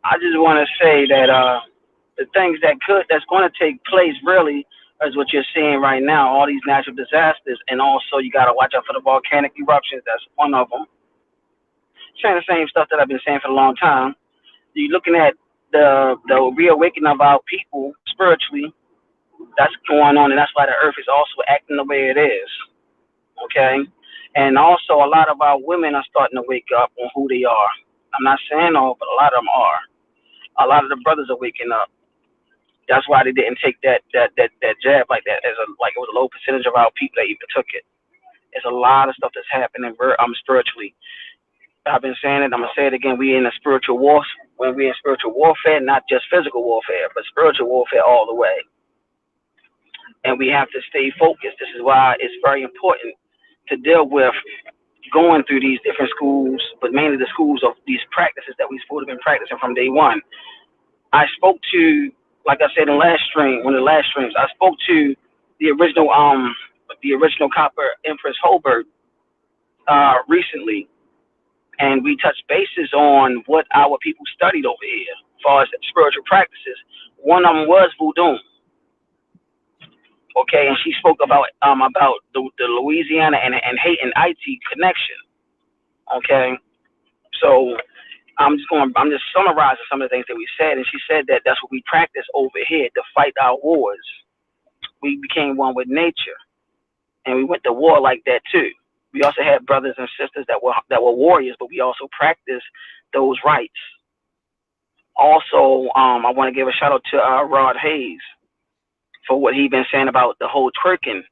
Speaker 4: I just want to say that the things that's going to take place really is what you're seeing right now. All these natural disasters, and also you got to watch out for the volcanic eruptions. That's one of them. Saying the same stuff that I've been saying for a long time. You're looking at the reawakening of our people spiritually. That's going on, and that's why the earth is also acting the way it is. Okay, and also a lot of our women are starting to wake up on who they are. I'm not saying all, but a lot of them are. A lot of the brothers are waking up. That's why they didn't take that jab like that, as a like it was a low percentage of our people that even took it. It's a lot of stuff that's happening spiritually. I've been saying it. I'm gonna say it again. We in a spiritual war. When we in spiritual warfare, not just physical warfare, but spiritual warfare all the way. And we have to stay focused. This is why it's very important to deal with going through these different schools, but mainly the schools of these practices that we're supposed to have been practicing from day one. I spoke to, like I said in last stream, one of the last streams, I spoke to the original Copper Empress Holbert recently, and we touched bases on what our people studied over here as far as spiritual practices. One of them was voodoo. Okay, and she spoke about the Louisiana and Haiti connection. Okay, so I'm just summarizing some of the things that we said, and she said that that's what we practice over here to fight our wars. We became one with nature, and we went to war like that too. We also had brothers and sisters that were warriors, but we also practiced those rights. Also, I want to give a shout out to Rod Hayes for what he been saying about the whole twerking,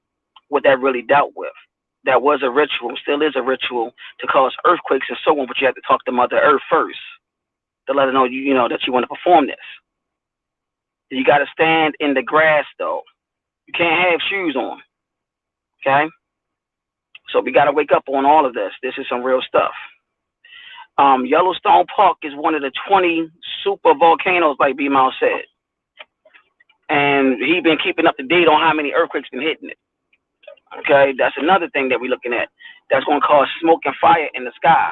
Speaker 4: what that really dealt with. That was a ritual, still is a ritual to cause earthquakes and so on, but you have to talk to Mother Earth first to let her know you know that you want to perform this. You got to stand in the grass though. You can't have shoes on. Okay? So we got to wake up on all of this. This is some real stuff. Yellowstone Park is one of the 20 super volcanoes, like B-Mal said. And he been keeping up to date on how many earthquakes been hitting it. Okay, that's another thing that we're looking at. That's going to cause smoke and fire in the sky.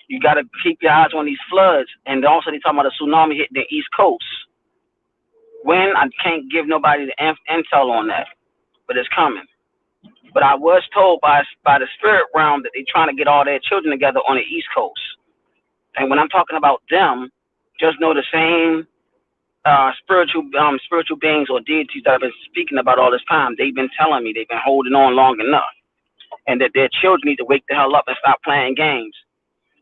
Speaker 4: You got to keep your eyes on these floods. And also they talking about a tsunami hitting the East Coast. When? I can't give nobody the intel on that, but it's coming. But I was told by the spirit realm that they're trying to get all their children together on the East Coast. And when I'm talking about them, just know the same spiritual beings or deities that I've been speaking about all this time. They've been telling me they've been holding on long enough, and that their children need to wake the hell up and stop playing games.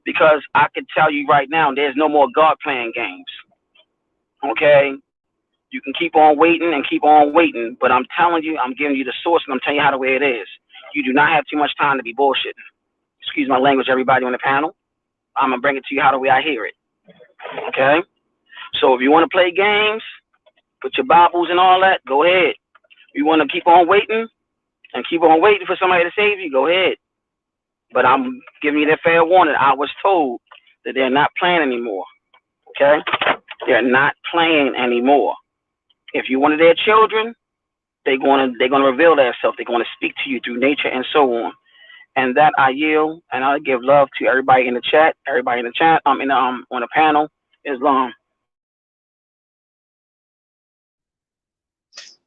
Speaker 4: Because I can tell you right now, there's no more God playing games. Okay? You can keep on waiting and keep on waiting, but I'm telling you, I'm giving you the source, and I'm telling you how the way it is. You do not have too much time to be bullshitting. Excuse my language, everybody on the panel. I'm going to bring it to you how the way I hear it. Okay? So if you want to play games, put your Bibles and all that, go ahead. You want to keep on waiting and keep on waiting for somebody to save you, go ahead. But I'm giving you that fair warning. I was told that they're not playing anymore. Okay? They're not playing anymore. If you're one of their children, they're gonna reveal themselves. They're gonna speak to you through nature and so on. And that I yield, and I give love to everybody in the chat. Everybody in the chat. On the panel. Islam.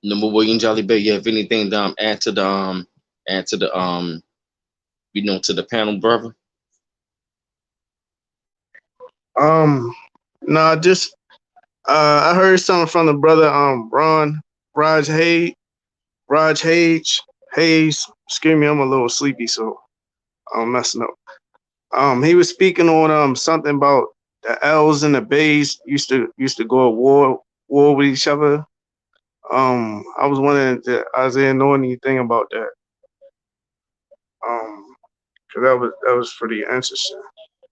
Speaker 1: Number William Jolly Bay, you have anything to add to the to the panel, brother?
Speaker 3: No, just I heard something from the brother Raj Hayes. Excuse me, I'm a little sleepy, so I'm messing up. He was speaking on something about the L's and the Bays used to go at war with each other. I was wondering if Isaiah know anything about that. Cause that was pretty interesting.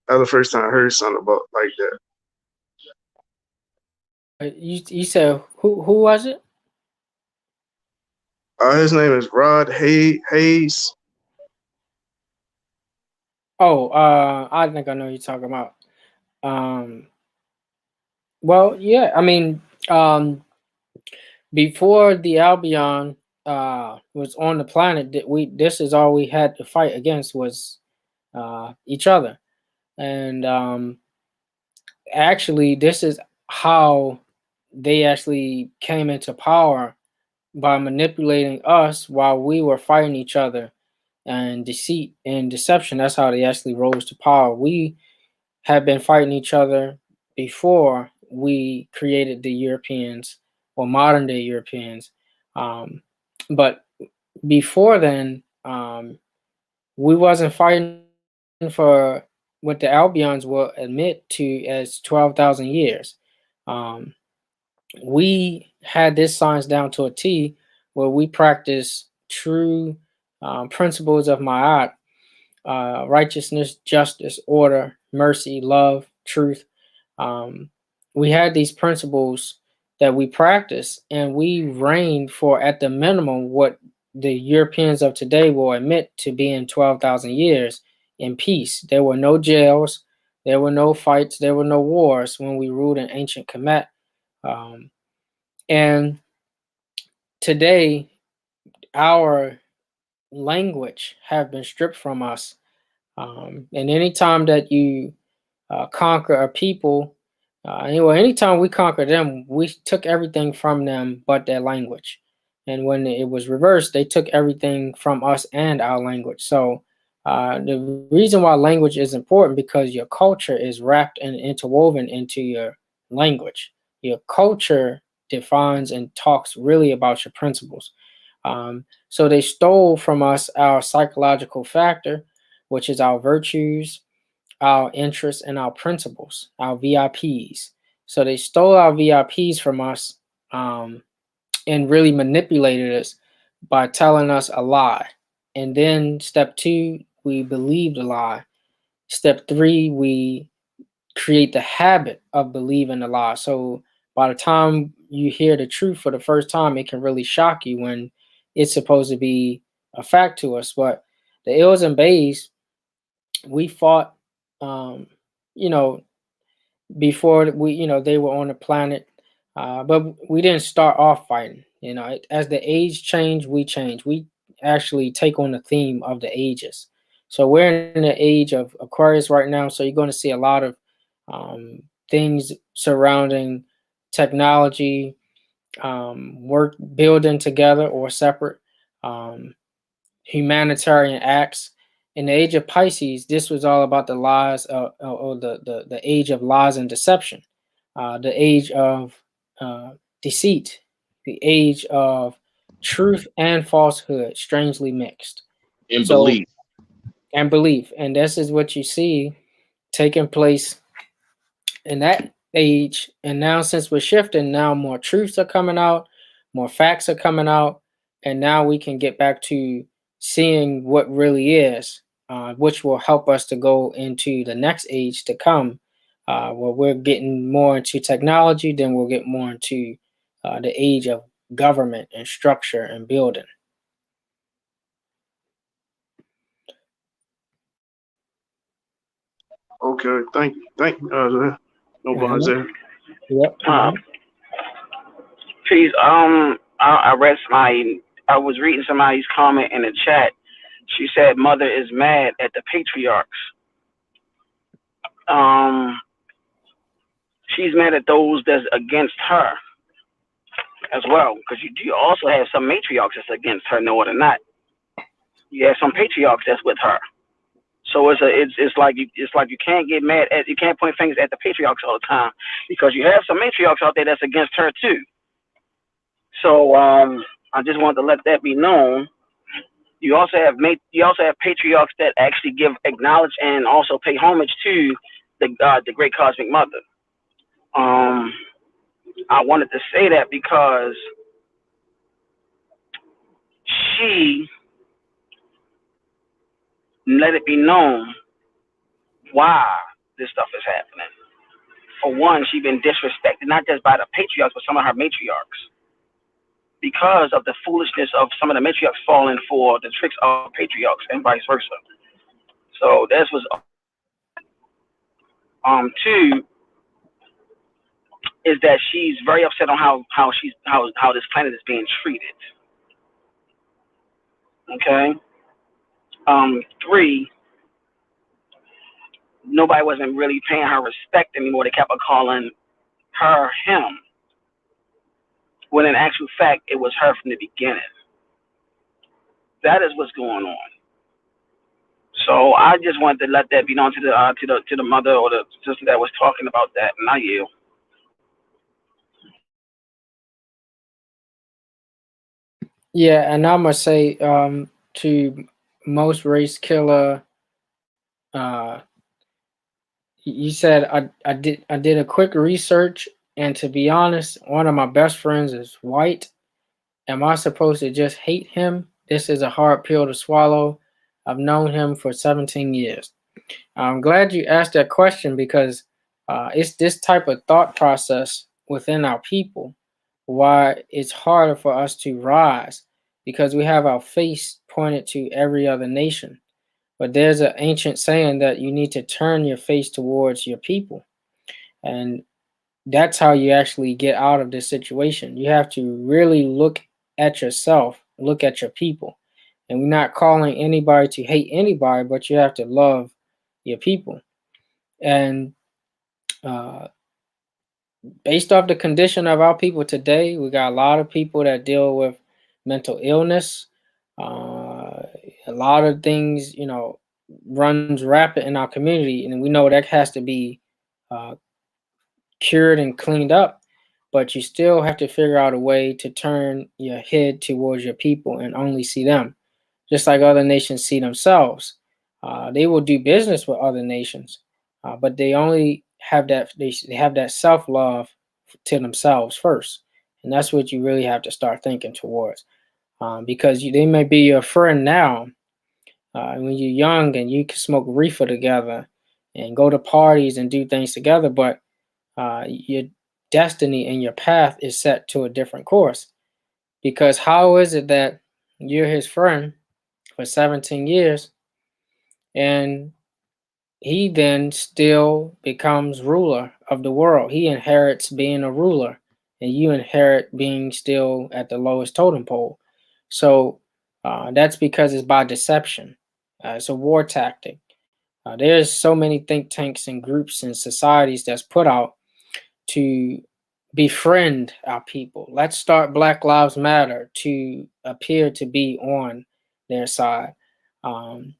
Speaker 3: That was the first time I heard something about like that.
Speaker 2: You said who was it?
Speaker 3: His name is Rod Hayes.
Speaker 2: Oh, I think I know who you're talking about. Well, yeah, I mean, before the Albion was on the planet, this is all we had to fight against was each other, and actually, this is how they actually came into power, by manipulating us while we were fighting each other, and deceit and deception. That's how they actually rose to power. We had been fighting each other before we created the Europeans or modern day Europeans. But before then, we wasn't fighting for what the Albions will admit to as 12,000 years. we had this science down to a T, where we practice true principles of Ma'at, righteousness, justice, order, mercy, love, truth. Um, we had these principles that we practice, and we reigned for, at the minimum, what the Europeans of today will admit to being 12,000 years in peace. There were no jails, there were no fights, there were no wars when we ruled in ancient Kemet. And today, our language have been stripped from us. And anytime that you conquer a people, anyway, anytime we conquer them, we took everything from them but their language. And when it was reversed, they took everything from us and our language. So the reason why language is important, because your culture is wrapped and interwoven into your language. Your culture defines and talks really about your principles. So they stole from us our psychological factor, which is our virtues, our interests, and our principles, our VIPs. So they stole our VIPs from us, and really manipulated us by telling us a lie. And then step two, we believe the lie. Step three, we create the habit of believing the lie. So by the time you hear the truth for the first time, it can really shock you when it's supposed to be a fact to us. But the ills and bays, we fought, um, you know, before we, they were on the planet, but we didn't start off fighting. As the age changed, we change. We actually take on the theme of the ages. So we're in the age of Aquarius right now. So you're going to see a lot of things surrounding technology, work building together or separate, humanitarian acts. In the age of Pisces, this was all about the lies, or the age of lies and deception, the age of deceit, the age of truth and falsehood, strangely mixed.
Speaker 1: In
Speaker 2: So,
Speaker 1: belief.
Speaker 2: and belief. And this is what you see taking place in that age. And now, since we're shifting, now more truths are coming out, more facts are coming out, and now we can get back to seeing what really is, which will help us to go into the next age to come, where we're getting more into technology. Then we'll get more into the age of government and structure and building.
Speaker 3: Okay, thank you. Nobody's there.
Speaker 2: Yep.
Speaker 4: Please, I read I was reading somebody's comment in the chat. She said, "Mother is mad at the patriarchs." She's mad at those that's against her as well, because you also have some matriarchs that's against her, no or not. You have some patriarchs that's with her. So it's like you can't get mad at, you can't point fingers at the patriarchs all the time, because you have some matriarchs out there that's against her too. So I just wanted to let that be known. You also have patriarchs that actually acknowledge and also pay homage to the great cosmic mother. I wanted to say that because she let it be known why this stuff is happening. For one, she's been disrespected not just by the patriarchs, but some of her matriarchs, because of the foolishness of some of the matriarchs falling for the tricks of patriarchs and vice versa. So this was two is that she's very upset on how this planet is being treated. Okay. Three, nobody wasn't really paying her respect anymore. They kept on calling her him, when in actual fact it was her from the beginning. That is what's going on. So I just wanted to let that be known to the mother or the sister that was talking about that, and I yield.
Speaker 2: Yeah, and I'm gonna say, to most race killer, you said I did a quick research, And to be honest, one of my best friends is white. Am I supposed to just hate him? This is a hard pill to swallow. I've known him for 17 years. I'm glad you asked that question because it's this type of thought process within our people why it's harder for us to rise because we have our face pointed to every other nation. But there's an ancient saying that you need to turn your face towards your people. And that's how you actually get out of this situation. You have to really look at yourself, look at your people. And we're not calling anybody to hate anybody, but you have to love your people. And uh, based off the condition of our people today, we got a lot of people that deal with mental illness. A lot of things, runs rapid in our community, and we know that has to be uh, cured and cleaned up. But you still have to figure out a way to turn your head towards your people and only see them, just like other nations see themselves. They will do business with other nations, but they only have they have that self love to themselves first, and that's what you really have to start thinking towards. Because they may be your friend now when you're young and you can smoke reefer together and go to parties and do things together, but your destiny and your path is set to a different course. Because how is it that you're his friend for 17 years and he then still becomes ruler of the world? He inherits being a ruler and you inherit being still at the lowest totem pole. So that's because it's by deception. It's a war tactic. There's so many think tanks and groups and societies that's put out to befriend our people. Let's start Black Lives Matter to appear to be on their side. Um,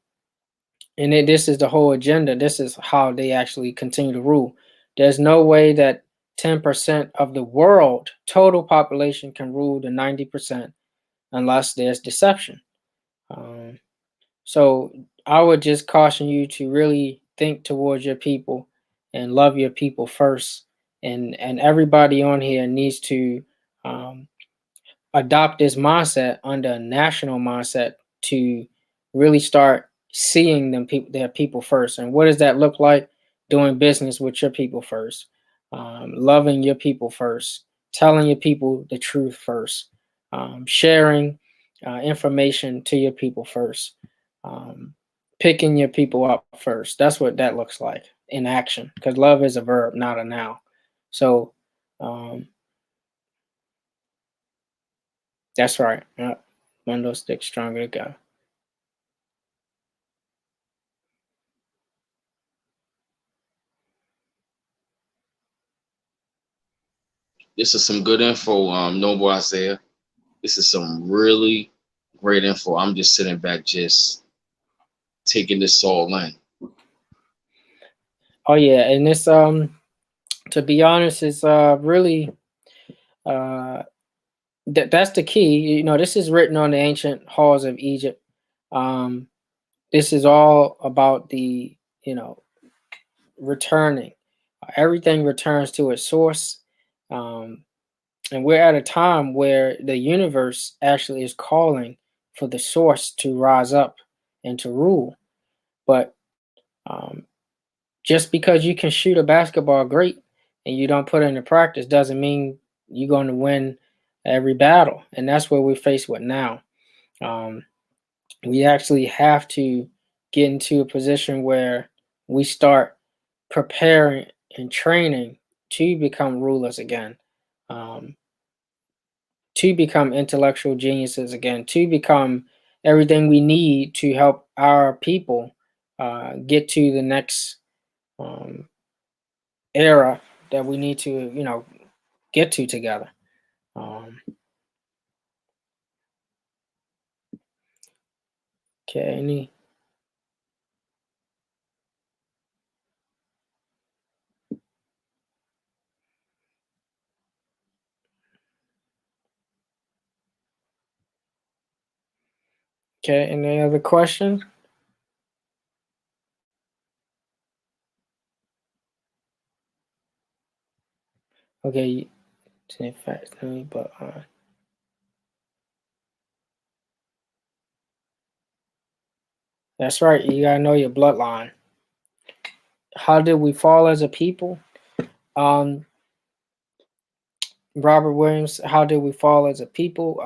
Speaker 2: this is the whole agenda. This is how they actually continue to rule. There's no way that 10% of the world total population can rule the 90% unless there's deception. Um, so I would just caution you to really think towards your people and love your people first. And everybody on here needs to um, adopt this mindset under a national mindset to really start seeing their people first. And what does that look like? Doing business with your people first, loving your people first, telling your people the truth first, sharing information to your people first, um, picking your people up first. That's what that looks like in action, because love is a verb, not a noun. So um, that's right. One of sticks stronger to go.
Speaker 1: This is some good info, Noble Isaiah. This is some really great info. I'm just sitting back, just taking this all in.
Speaker 2: Oh yeah, and this to be honest, is really uh that's the key. This is written on the ancient halls of Egypt. Um, this is all about the returning. Everything returns to its source. Um, and we're at a time where the universe actually is calling for the source to rise up and to rule. But just because you can shoot a basketball great and you don't put it into practice doesn't mean you're going to win every battle. And that's what we're faced with now. Um, we actually have to get into a position where we start preparing and training to become rulers again, um, to become intellectual geniuses again, to become everything we need to help our people get to the next um, era that we need to, get to together. Um, okay, any other questions? Okay, in fact, let me but that's right. You gotta know your bloodline. How did we fall as a people? Um, Robert Williams, how did we fall as a people?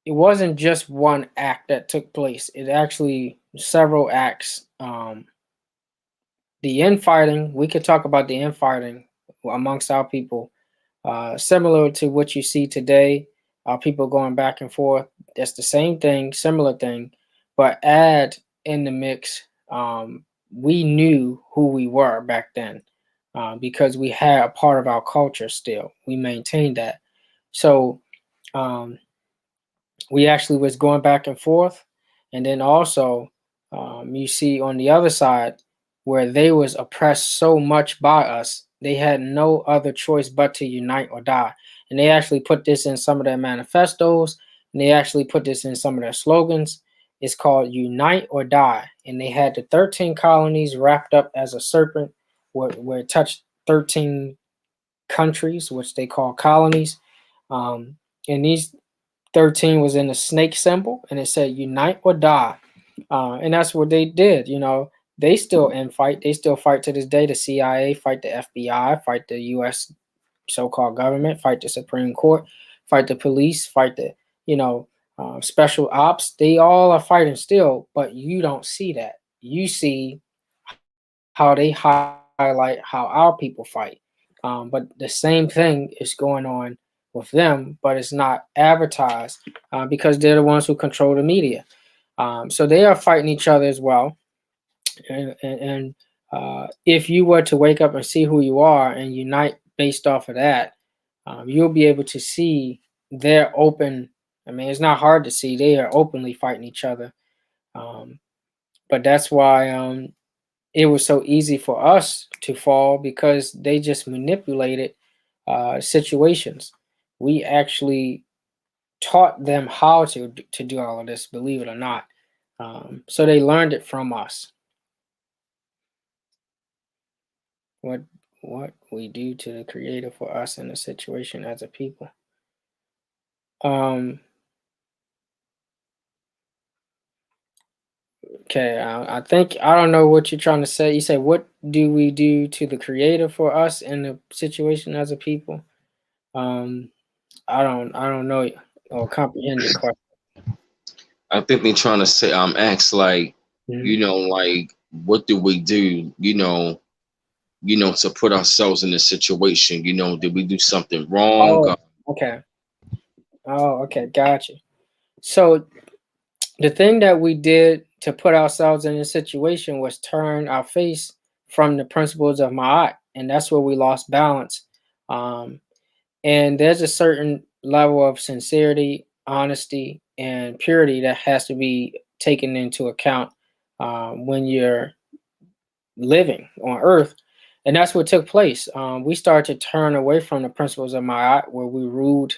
Speaker 2: It wasn't just one act that took place. It actually several acts. The infighting, we could talk about the infighting amongst our people, similar to what you see today. People going back and forth. That's the same thing, similar thing, but add in the mix. We knew who we were back then because we had a part of our culture still. We maintained that. So um, we actually was going back and forth, and then also you see on the other side where they was oppressed so much by us, they had no other choice but to unite or die. And they actually put this in some of their manifestos, and they actually put this in some of their slogans. It's called unite or die, and they had the 13 colonies wrapped up as a serpent where it touched 13 countries, which they call colonies. And these 13 was in a snake symbol, and it said unite or die. And that's what they did. They still fight. They still fight to this day. The CIA fight the FBI, fight the U.S. so-called government, fight the Supreme Court, fight the police, fight the special ops. They all are fighting still, but you don't see that. You see how they highlight how our people fight. But the same thing is going on with them, but it's not advertised because they're the ones who control the media. So they are fighting each other as well. And if you were to wake up and see who you are and unite based off of that, you'll be able to see they're open. I mean, it's not hard to see they are openly fighting each other. But that's why it was so easy for us to fall because they just manipulated situations. We actually taught them how to do all of this, believe it or not. So they learned it from us. What we do to the Creator for us in a situation as a people. Okay, I think I don't know what you're trying to say. You say, what do we do to the Creator for us in the situation as a people? I don't know or comprehend your question.
Speaker 1: I think they're trying to say, ask like,
Speaker 2: Mhm.
Speaker 1: like what do we do, to put ourselves in this situation? Did we do something wrong?
Speaker 2: Oh, okay. Oh, okay, gotcha. So the thing that we did to put ourselves in this situation was turn our face from the principles of Ma'at, and that's where we lost balance. Um, and there's a certain level of sincerity, honesty, and purity that has to be taken into account when you're living on Earth, and that's what took place. We started to turn away from the principles of Ma'at, where we ruled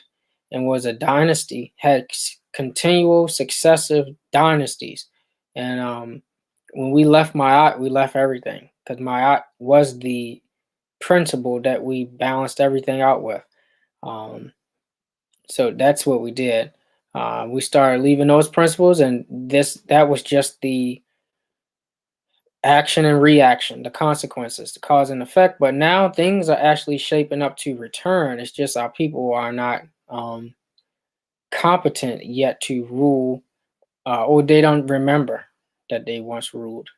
Speaker 2: and was a dynasty, had continual successive dynasties, and when we left Ma'at, we left everything because Ma'at was the principle that we balanced everything out with. Um, so that's what we did. We started leaving those principles, and that was just the action and reaction, the consequences, the cause and effect. But now things are actually shaping up to return. It's just our people are not competent yet to rule, or they don't remember that they once ruled.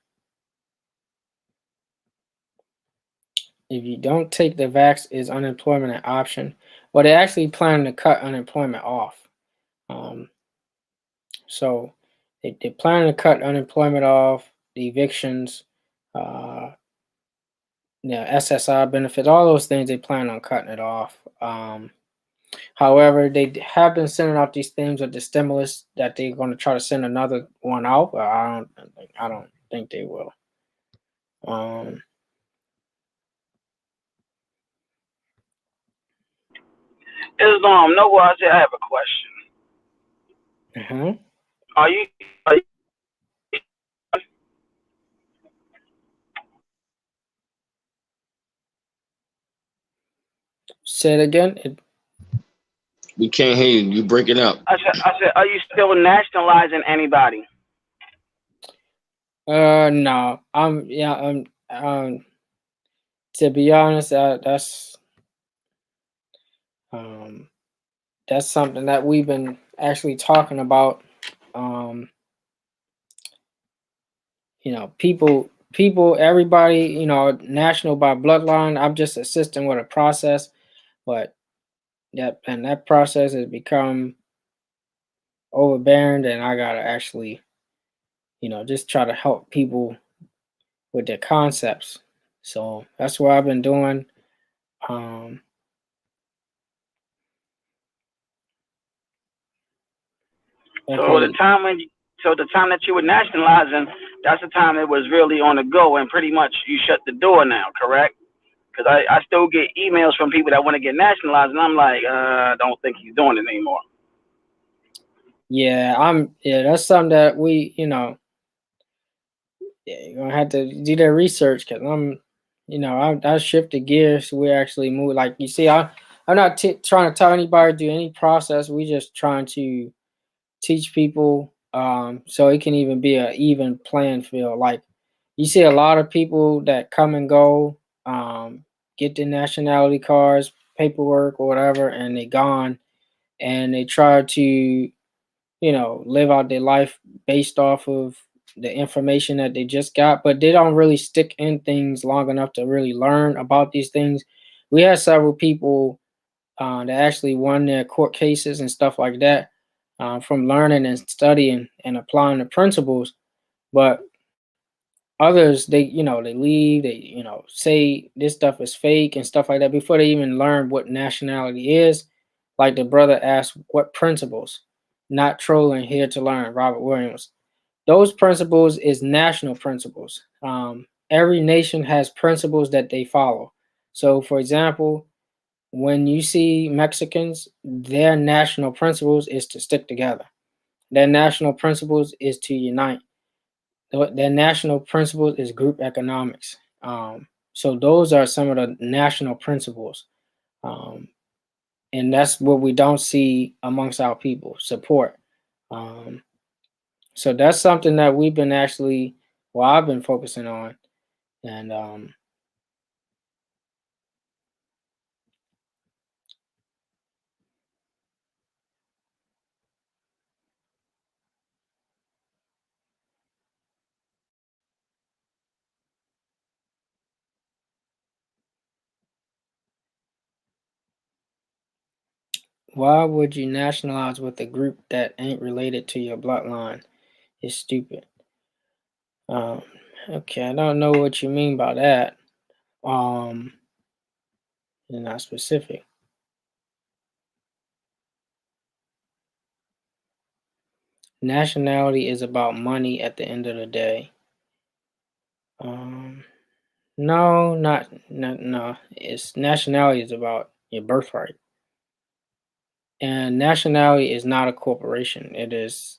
Speaker 2: If you don't take the vax, is unemployment an option? Well, they're actually planning to cut unemployment off. So they're planning to cut unemployment off, the evictions, uh, SSI benefits, all those things, they plan on cutting it off. However, they have been sending out these things with the stimulus that they're going to try to send another one out, but I don't think they will.
Speaker 4: No, I said I have a question. Are you
Speaker 2: Say it again.
Speaker 1: We can't hear you. You breaking up.
Speaker 4: I said, are you still nationalizing anybody?
Speaker 2: No. Yeah. To be honest, um, that's something that we've been actually talking about. Um, everybody, national by bloodline. I'm just assisting with a process, but that process has become overbearing, and I gotta actually, just try to help people with their concepts. So that's what I've been doing. Um,
Speaker 4: So
Speaker 2: okay,
Speaker 4: the time that you were nationalizing, that's the time it was really on the go, and pretty much you shut the door now, correct? Because I still get emails from people that want to get nationalized, and I'm like, I don't think he's doing it anymore.
Speaker 2: yeah, that's something that we, you're gonna have to do that research because I shifted gears. We actually moved, like you see, I'm not trying to tell anybody to do any process. We just trying to teach people, so it can even be an even playing field. Like you see a lot of people that come and go, get their nationality cards, paperwork or whatever, and they gone, and they try to live out their life based off of the information that they just got, but they don't really stick in things long enough to really learn about these things. We had several people that actually won their court cases and stuff like that, from learning and studying and applying the principles. But others, they leave, they say this stuff is fake and stuff like that before they even learn what nationality is. Like the brother asked, what principles? Not trolling, here to learn, Robert Williams. Those principles is national principles. Every nation has principles that they follow. So for example, when you see Mexicans, their national principles is to stick together. Their national principles is to unite. Their national principles is group economics. So those are some of the national principles. Um, and that's what we don't see amongst our people, support. Um, so that's something that we've been actually, well, I've been focusing on. And why would you nationalize with a group that ain't related to your bloodline? It's stupid. Um, okay, I don't know what you mean by that. Um, you're not specific. Nationality is about money at the end of the day. Um, no, no. It's nationality is about your birthright, and nationality is not a corporation. It is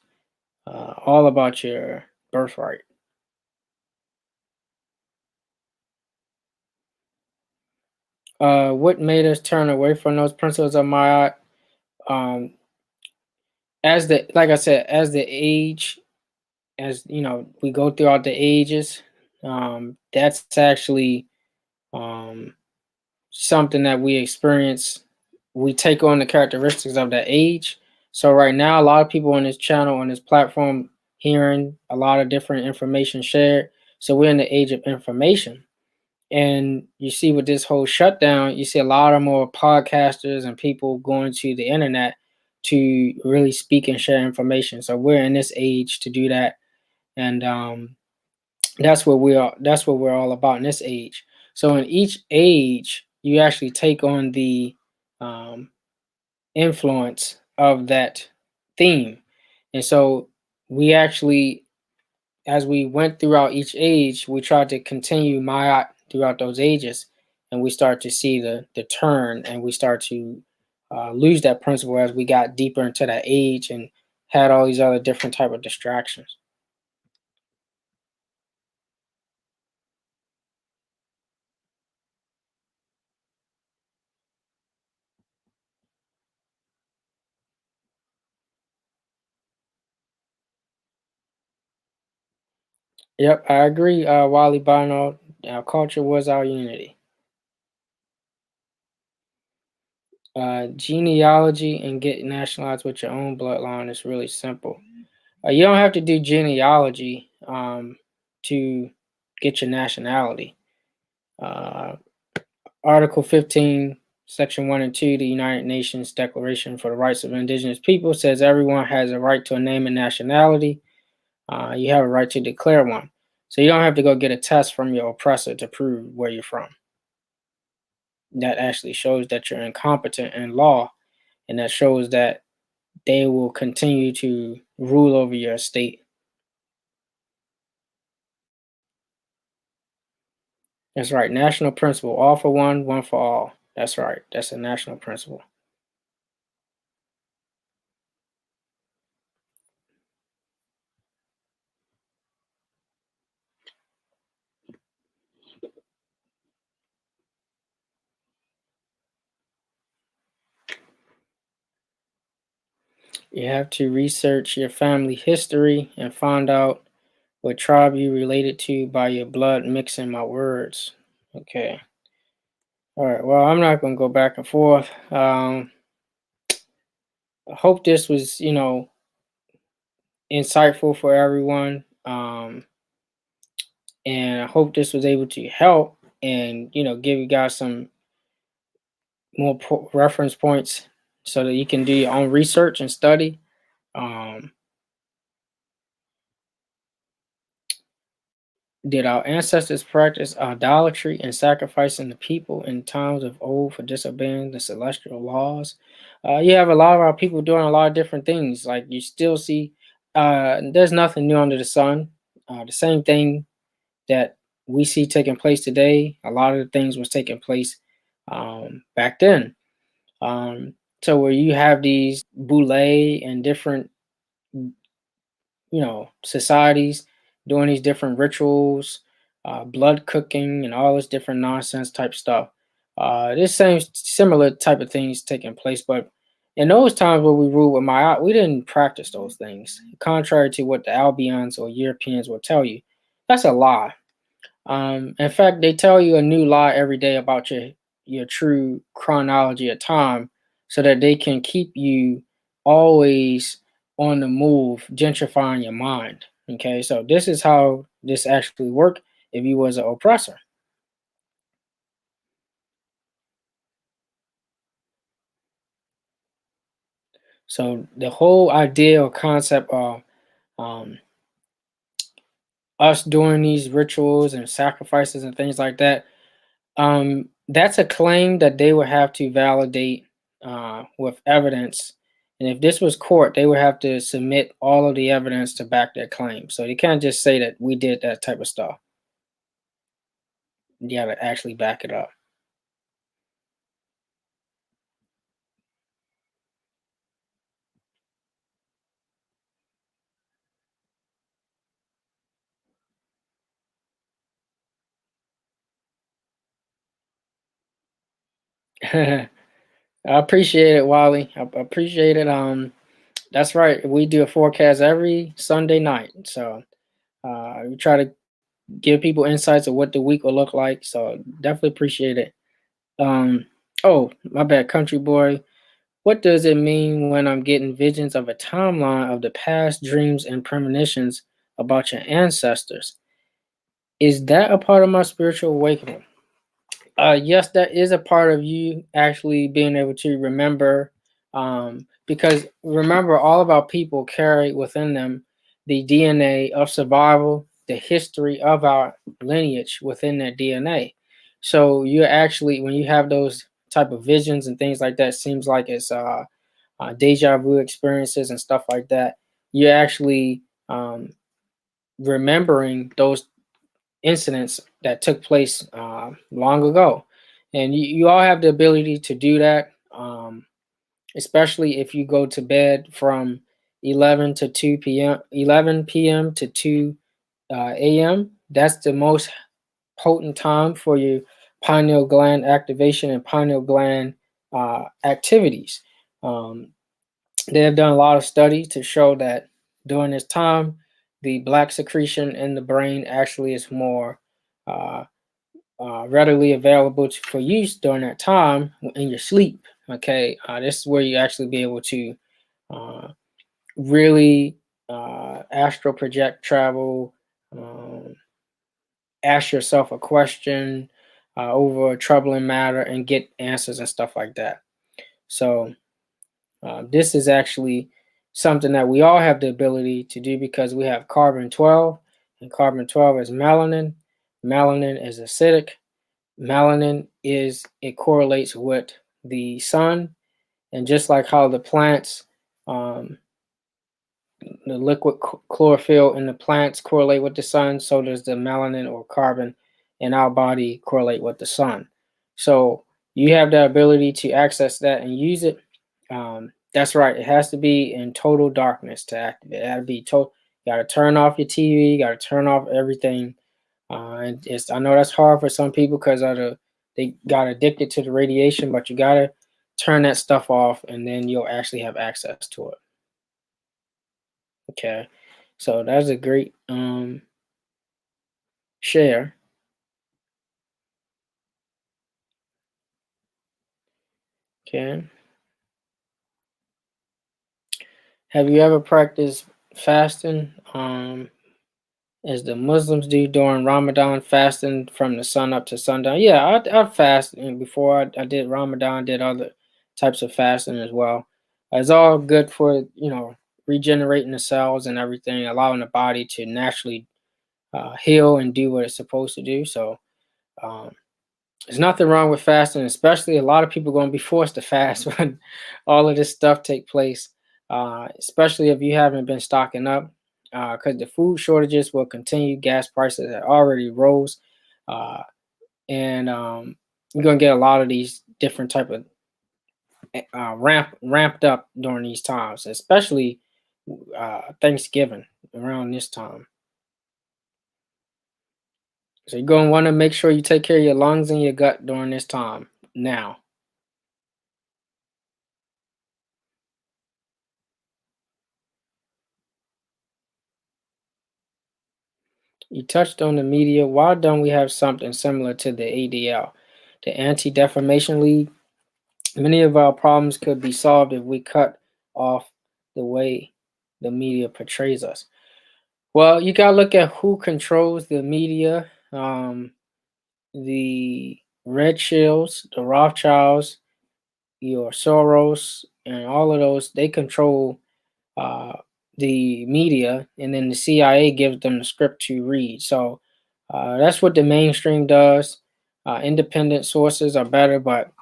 Speaker 2: all about your birthright. What made us turn away from those principles of my um, as the like I said, as the age, as we go throughout the ages, that's actually um, something that we experience. We take on the characteristics of that age. So right now, a lot of people on this channel, on this platform, hearing a lot of different information shared. So we're in the age of information. And you see with this whole shutdown, you see a lot of more podcasters and people going to the internet to really speak and share information. So we're in this age to do that. And that's what we are. That's what we're all about in this age. So in each age, you actually take on the um, influence of that theme, and so we actually, as we went throughout each age, we tried to continue Mayat throughout those ages, and we start to see the turn, and we start to lose that principle as we got deeper into that age and had all these other different type of distractions. Yep, I agree, Wally Barnold. Our culture was our unity. Genealogy and get nationalized with your own bloodline is really simple. You don't have to do genealogy to get your nationality. Uh, Article 15, Section 1 and 2, the United Nations Declaration for the Rights of Indigenous People says everyone has a right to a name and nationality. You have a right to declare one. So you don't have to go get a test from your oppressor to prove where you're from. That actually shows that you're incompetent in law, and that shows that they will continue to rule over your state. That's right. National principle. All for one, one for all. That's right. That's a national principle. You have to research your family history and find out what tribe you related to by your blood mixing my words. Okay. All right. Well, I'm not going to go back and forth. I hope this was, insightful for everyone. And I hope this was able to help and, give you guys some more reference points so that you can do your own research and study. Um, Did our ancestors practice idolatry and sacrificing the people in times of old for disobeying the celestial laws? You have a lot of our people doing a lot of different things. Like you still see, there's nothing new under the sun. The same thing that we see taking place today, a lot of the things was taking place back then. So where you have these boule and different societies doing these different rituals, blood cooking, and all this different nonsense type stuff. This same similar type of things taking place, but in those times where we ruled with Ma'at, we didn't practice those things, contrary to what the Albions or Europeans will tell you. That's a lie. In fact, they tell you a new lie every day about your true chronology of time, so that they can keep you always on the move, gentrifying your mind. Okay, so this is how this actually worked if you was an oppressor. So the whole idea or concept of um, us doing these rituals and sacrifices and things like that, that's a claim that they would have to validate with evidence. And if this was court, they would have to submit all of the evidence to back their claim. So you can't just say that we did that type of stuff. You got to actually back it up. I appreciate it, Wally. I appreciate it. That's right. We do a forecast every Sunday night. So we try to give people insights of what the week will look like. So definitely appreciate it. Um, oh, my bad, country boy. What does it mean when I'm getting visions of a timeline of the past dreams and premonitions about your ancestors? Is that a part of my spiritual awakening? Yes, that is a part of you actually being able to remember, because remember, all of our people carry within them the DNA of survival, the history of our lineage within their DNA. So you actually, when you have those type of visions and things like that, seems like it's deja vu experiences and stuff like that. You're actually remembering those incidents that took place long ago. And you all have the ability to do that, especially if you go to bed from 11 to 2 p.m., 11 p.m. to 2 a.m. That's the most potent time for your pineal gland activation and pineal gland activities. They have done a lot of studies to show that during this time, the black secretion in the brain actually is more uh, readily available for use during that time in your sleep. Okay, this is where you actually be able to uh, really astral project, travel, ask yourself a question over a troubling matter and get answers and stuff like that. So this is actually something that we all have the ability to do because we have carbon 12, and carbon 12 is melanin. Melanin is acidic. Melanin it correlates with the sun, and just like how the plants, um, the liquid chlorophyll in the plants correlate with the sun, so does the melanin or carbon in our body correlate with the sun. So you have the ability to access that and use it. That's right. It has to be in total darkness to activate. It has to be total. You got to turn off your TV. You got to turn off everything. And I know that's hard for some people because they got addicted to the radiation, but you got to turn that stuff off, and then you'll actually have access to it. Okay, so that's a great share. Okay, have you ever practiced fasting as the Muslims do during Ramadan, fasting from the sun up to sundown? Yeah, I fast, and before I did Ramadan, did other types of fasting as well. It's all good for regenerating the cells and everything, allowing the body to naturally heal and do what it's supposed to do. So um, there's nothing wrong with fasting, especially a lot of people going to be forced to fast when all of this stuff take place, especially if you haven't been stocking up, because the food shortages will continue. Gas prices have already rose, uh, and you're going to get a lot of these different type of ramped up during these times, especially Thanksgiving around this time. So you're going to want to make sure you take care of your lungs and your gut during this time now. You touched on the media. Why don't we have something similar to the ADL, the Anti-Defamation League? Many of our problems could be solved if we cut off the way the media portrays us. Well, you got to look at who controls the media. The Red Shields, the Rothschilds, your Soros, and all of those, they control uh, the media, and then the CIA gives them the script to read. So that's what the mainstream does. Independent sources are better, but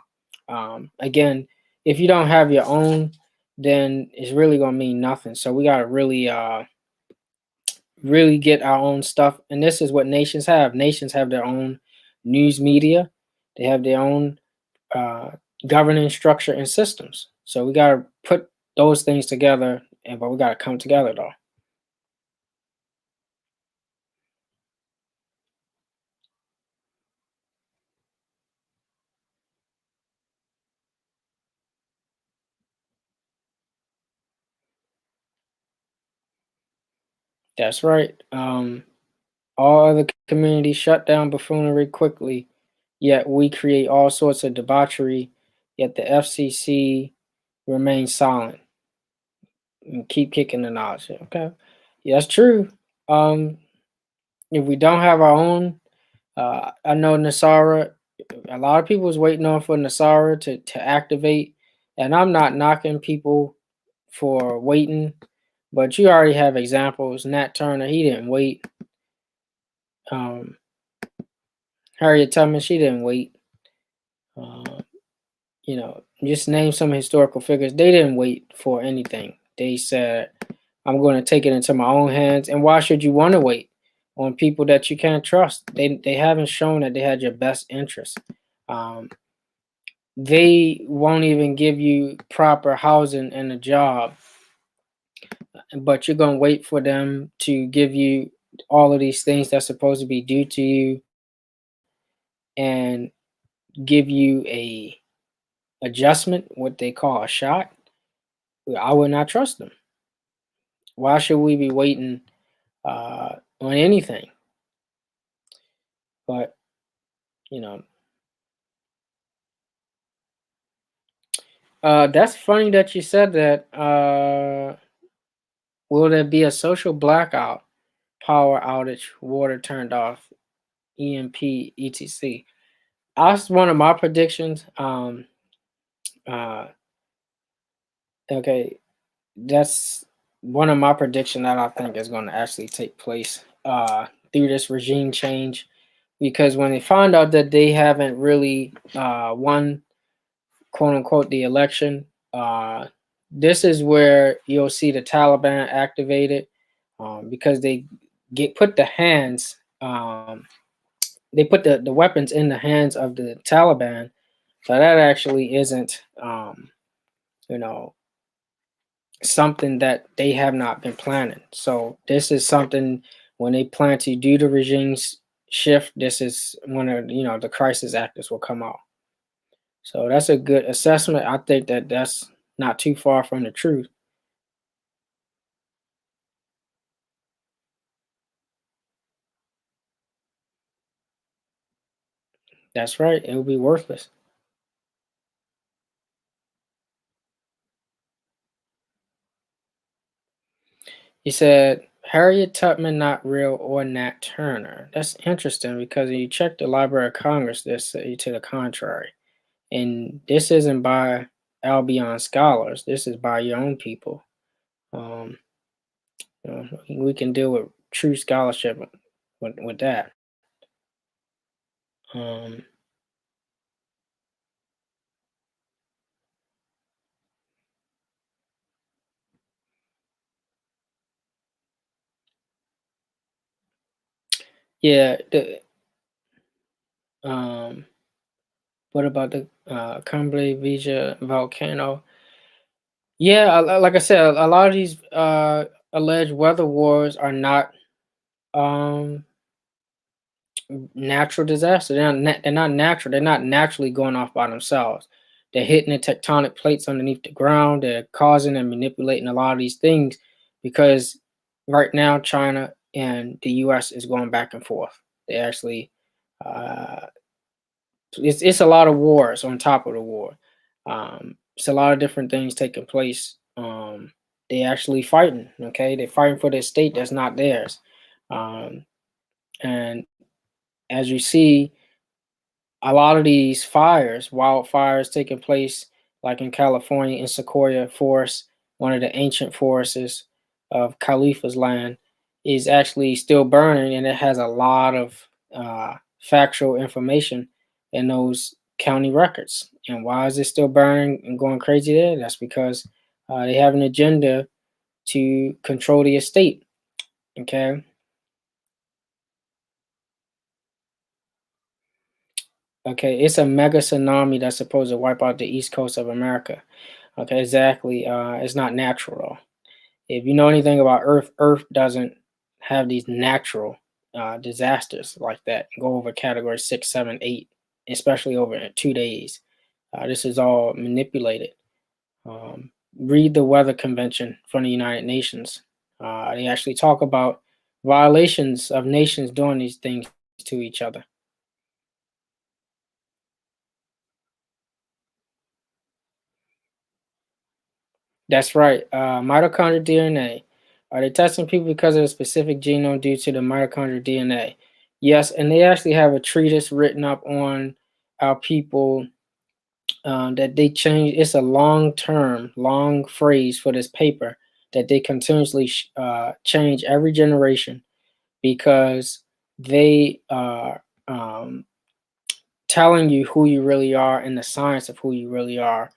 Speaker 2: again, if you don't have your own, then it's really gonna mean nothing. So we gotta really get our own stuff, and this is what nations have. Nations have their own news media. They have their own uh, governing structure and systems. So we gotta put those things together, but we gotta come together though. That's right. All other communities shut down buffoonery quickly, yet we create all sorts of debauchery, yet the FCC remains silent and keep kicking the knowledge. Okay. Yeah, that's true. Um, if we don't have our own, I know Nasara, a lot of people was waiting on for Nasara to activate, and I'm not knocking people for waiting, but you already have examples. Nat Turner, he didn't wait. Um, Harriet Tubman, she didn't wait. Uh, just name some historical figures. They didn't wait for anything. They said, I'm going to take it into my own hands. And why should you want to wait on people that you can't trust? They haven't shown that they had your best interest. They won't even give you proper housing and a job, but you're going to wait for them to give you all of these things that's supposed to be due to you and give you a adjustment, what they call a shot. I would not trust them. Why should we be waiting on anything. But you know, that's funny that you said that. Will there be a social blackout, power outage, water turned off, EMP, etc.? That's one of my predictions. Uh, okay, that's one of my prediction that I think is going to actually take place through this regime change, because when they find out that they haven't really won, quote unquote, the election, this is where you'll see the Taliban activated, because they put the hands, they put the weapons in the hands of the Taliban. So that actually isn't, you know, something that they have not been planning. So this is something, when they plan to do the regime's shift, this is when the crisis actors will come out. So that's a good assessment. I think that that's not too far from the truth. That's right. It will be worthless. He said, Harriet Tubman not real or Nat Turner. That's interesting, because when you check the Library of Congress, they say to the contrary. And this isn't by Albion scholars. This is by your own people. Um, we can deal with true scholarship with that. Um, yeah. Um, what about the Cumbre Vija volcano? Yeah, like I said, a lot of these alleged weather wars are not um, natural disasters. They're not natural. They're not naturally going off by themselves. They're hitting the tectonic plates underneath the ground. They're causing and manipulating a lot of these things, because right now China and the U.S. is going back and forth. They actually, uh, it's a lot of wars on top of the war. It's a lot of different things taking place. They actually fighting. Okay, they're fighting for their state that's not theirs. Um, and as you see, a lot of these fires, wildfires taking place, like in California in Sequoia Forest, one of the ancient forests of Khalifa's land, is actually still burning, and it has a lot of factual information in those county records. And why is it still burning and going crazy there? That's because they have an agenda to control the estate. Okay. Okay, it's a mega tsunami that's supposed to wipe out the east coast of America. Okay, exactly. It's not natural. If you know anything about Earth, Earth doesn't have these natural disasters like that. Go over category 6, 7, 8, especially over 2 days. This is all manipulated. Read the Weather Convention from the United Nations. They actually talk about violations of nations doing these things to each other. That's right. Mitochondrial DNA. Are they testing people because of a specific genome due to the mitochondrial DNA? Yes, and they actually have a treatise written up on our people that they change. It's a long phrase for this paper that they continuously change every generation, because they are telling you who you really are and the science of who you really are,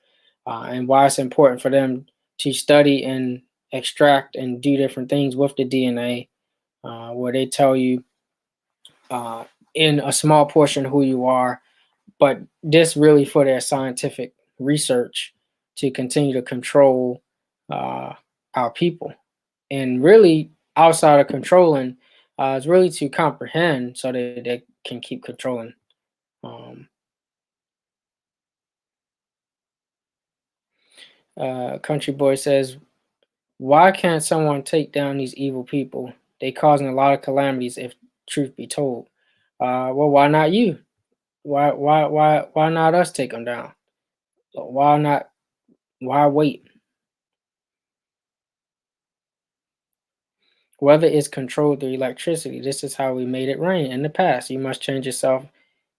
Speaker 2: and why it's important for them to study and extract and do different things with the DNA, where they tell you in a small portion who you are, but this really for their scientific research to continue to control our people. And really, outside of controlling, is really to comprehend so that they can keep controlling. Um, Country Boy says, why can't someone take down these evil people? They causing a lot of calamities, if truth be told. Well, why not you? Why not us take them down? Why not? Why wait? Weather is controlled through electricity. This is how we made it rain in the past. You must change yourself.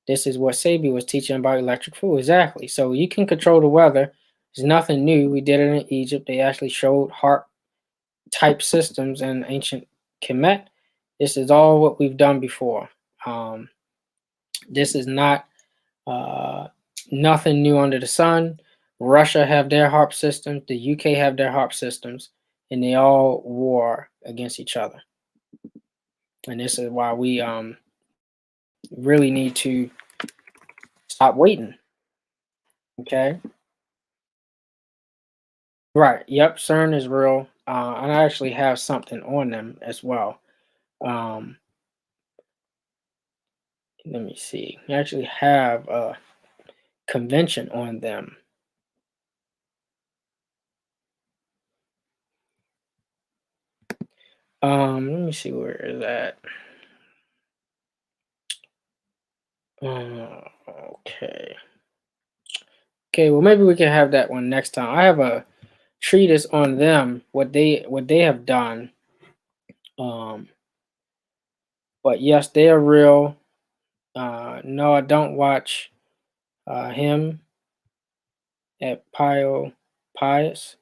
Speaker 2: This is what Sabi was teaching about electric flu. Exactly. So you can control the weather. It's nothing new. We did it in Egypt. They actually showed HARP type systems in ancient Kemet. This is all what we've done before. This is not nothing new under the sun. Russia have their HARP systems. The UK have their HARP systems, and they all war against each other. And this is why we really need to stop waiting. Okay. Right. Yep. CERN is real. And I actually have something on them as well. Let me see. I actually have a convention on them. Let me see where is that. Okay. Okay, well maybe we can have that one next time. I have a treatise on them, what they have done. But yes, they are real. No, I don't watch him at Pius.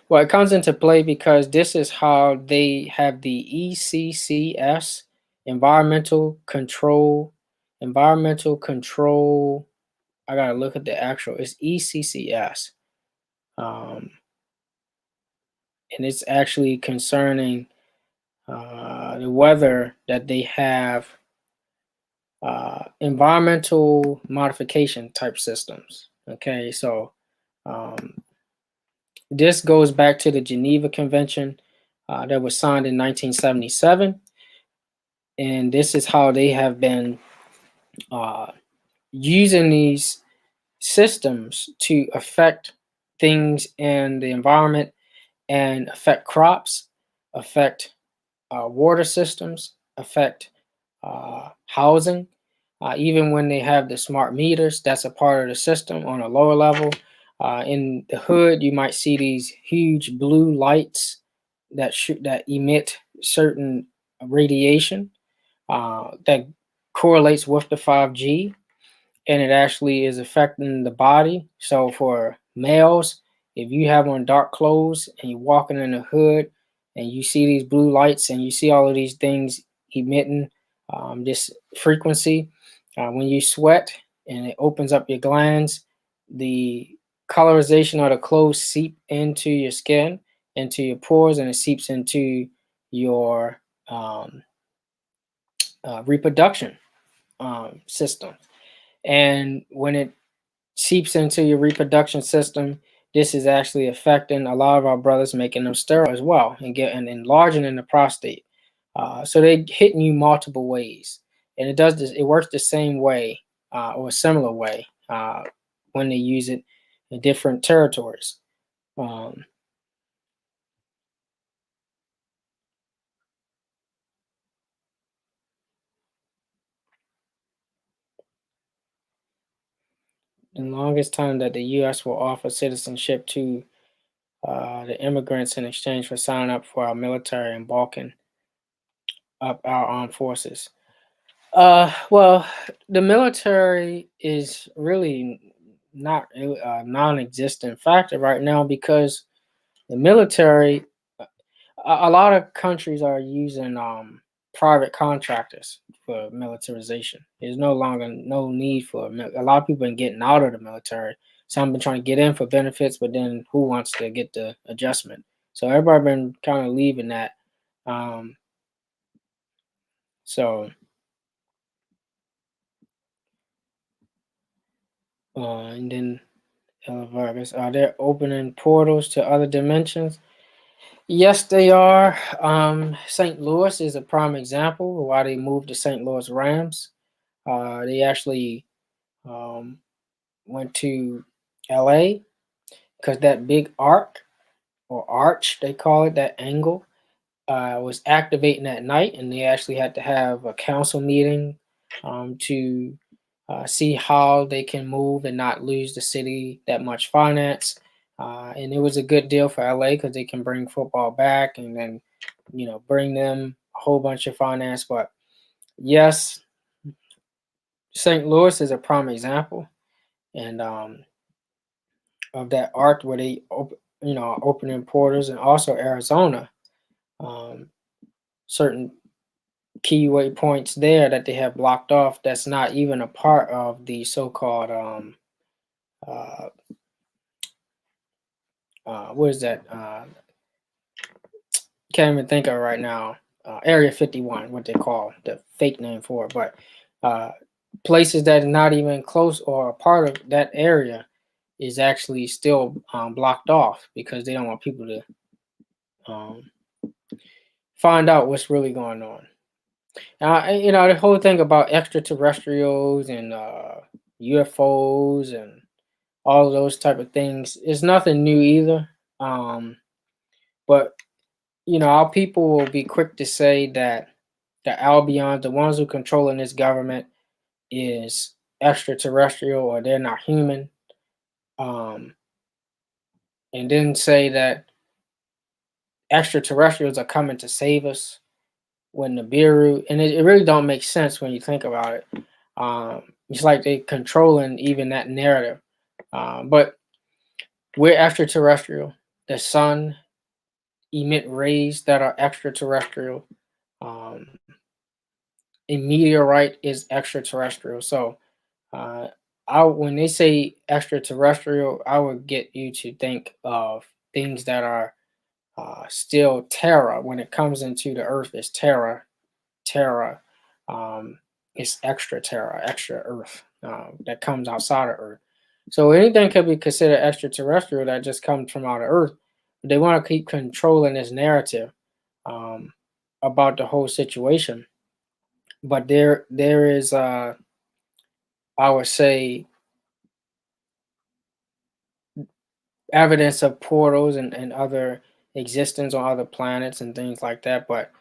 Speaker 2: Well, it comes into play because this is how they have the ECCS, environmental control. Environmental control. I gotta look at the actual. It's ECCS, and it's actually concerning the weather that they have. Environmental modification type systems. Okay, so this goes back to the Geneva Convention that was signed in 1977. And this is how they have been using these systems to affect things in the environment and affect crops, affect water systems, affect housing. Even when they have the smart meters, that's a part of the system on a lower level. In the hood, you might see these huge blue lights that emit certain radiation that correlates with the 5G, and it actually is affecting the body. So for males, if you have on dark clothes and you're walking in the hood and you see these blue lights and you see all of these things emitting this frequency, when you sweat and it opens up your glands, the colorization of the clothes seep into your skin, into your pores, and it seeps into your reproduction system. And when it seeps into your reproduction system, this is actually affecting a lot of our brothers, making them sterile as well, and enlarging in the prostate. So they're hitting you multiple ways, and it does this. It works the same way or a similar way when they use it in different territories. The longest time that the U.S. will offer citizenship to the immigrants in exchange for signing up for our military and bulking up our armed forces. Well, the military is really not a non-existent factor right now because the military, a lot of countries are using private contractors for militarization. There's no longer no need for a lot of people been getting out of the military. Some been trying to get in for benefits, but then who wants to get the adjustment? So everybody been kind of leaving that. So and then Vargas, are they opening portals to other dimensions? Yes, they are. St. Louis is a prime example of why they moved to St. Louis Rams. They actually went to LA because that big arc or arch, they call it, that angle, was activating at night, and they actually had to have a council meeting to see how they can move and not lose the city that much finance. And it was a good deal for LA because they can bring football back and then, bring them a whole bunch of finance. But yes, St. Louis is a prime example, and of that arc where they opening portals, and also Arizona, um, certain key waypoints there that they have blocked off. That's not even a part of the so-called uh, what is that? Can't even think of it right now. Area 51, what they call the fake name for it, but places that are not even close or a part of that area is actually still blocked off because they don't want people to find out what's really going on. The whole thing about extraterrestrials and UFOs and all of those type of things is nothing new either. But our people will be quick to say that the Albion, the ones who controlling this government, is extraterrestrial or they're not human. And then say that extraterrestrials are coming to save us when the Nibiru, and it really don't make sense when you think about it. It's like they controlling even that narrative. But we're extraterrestrial. The sun emit rays that are extraterrestrial. A meteorite is extraterrestrial. So when they say extraterrestrial, I would get you to think of things that are still terra. When it comes into the earth, it's terra. It's extra terra, extra earth, that comes outside of earth. So anything could be considered extraterrestrial that just comes from out of earth. They want to keep controlling this narrative about the whole situation. But there is I would say evidence of portals and other existence on other planets and things like that. But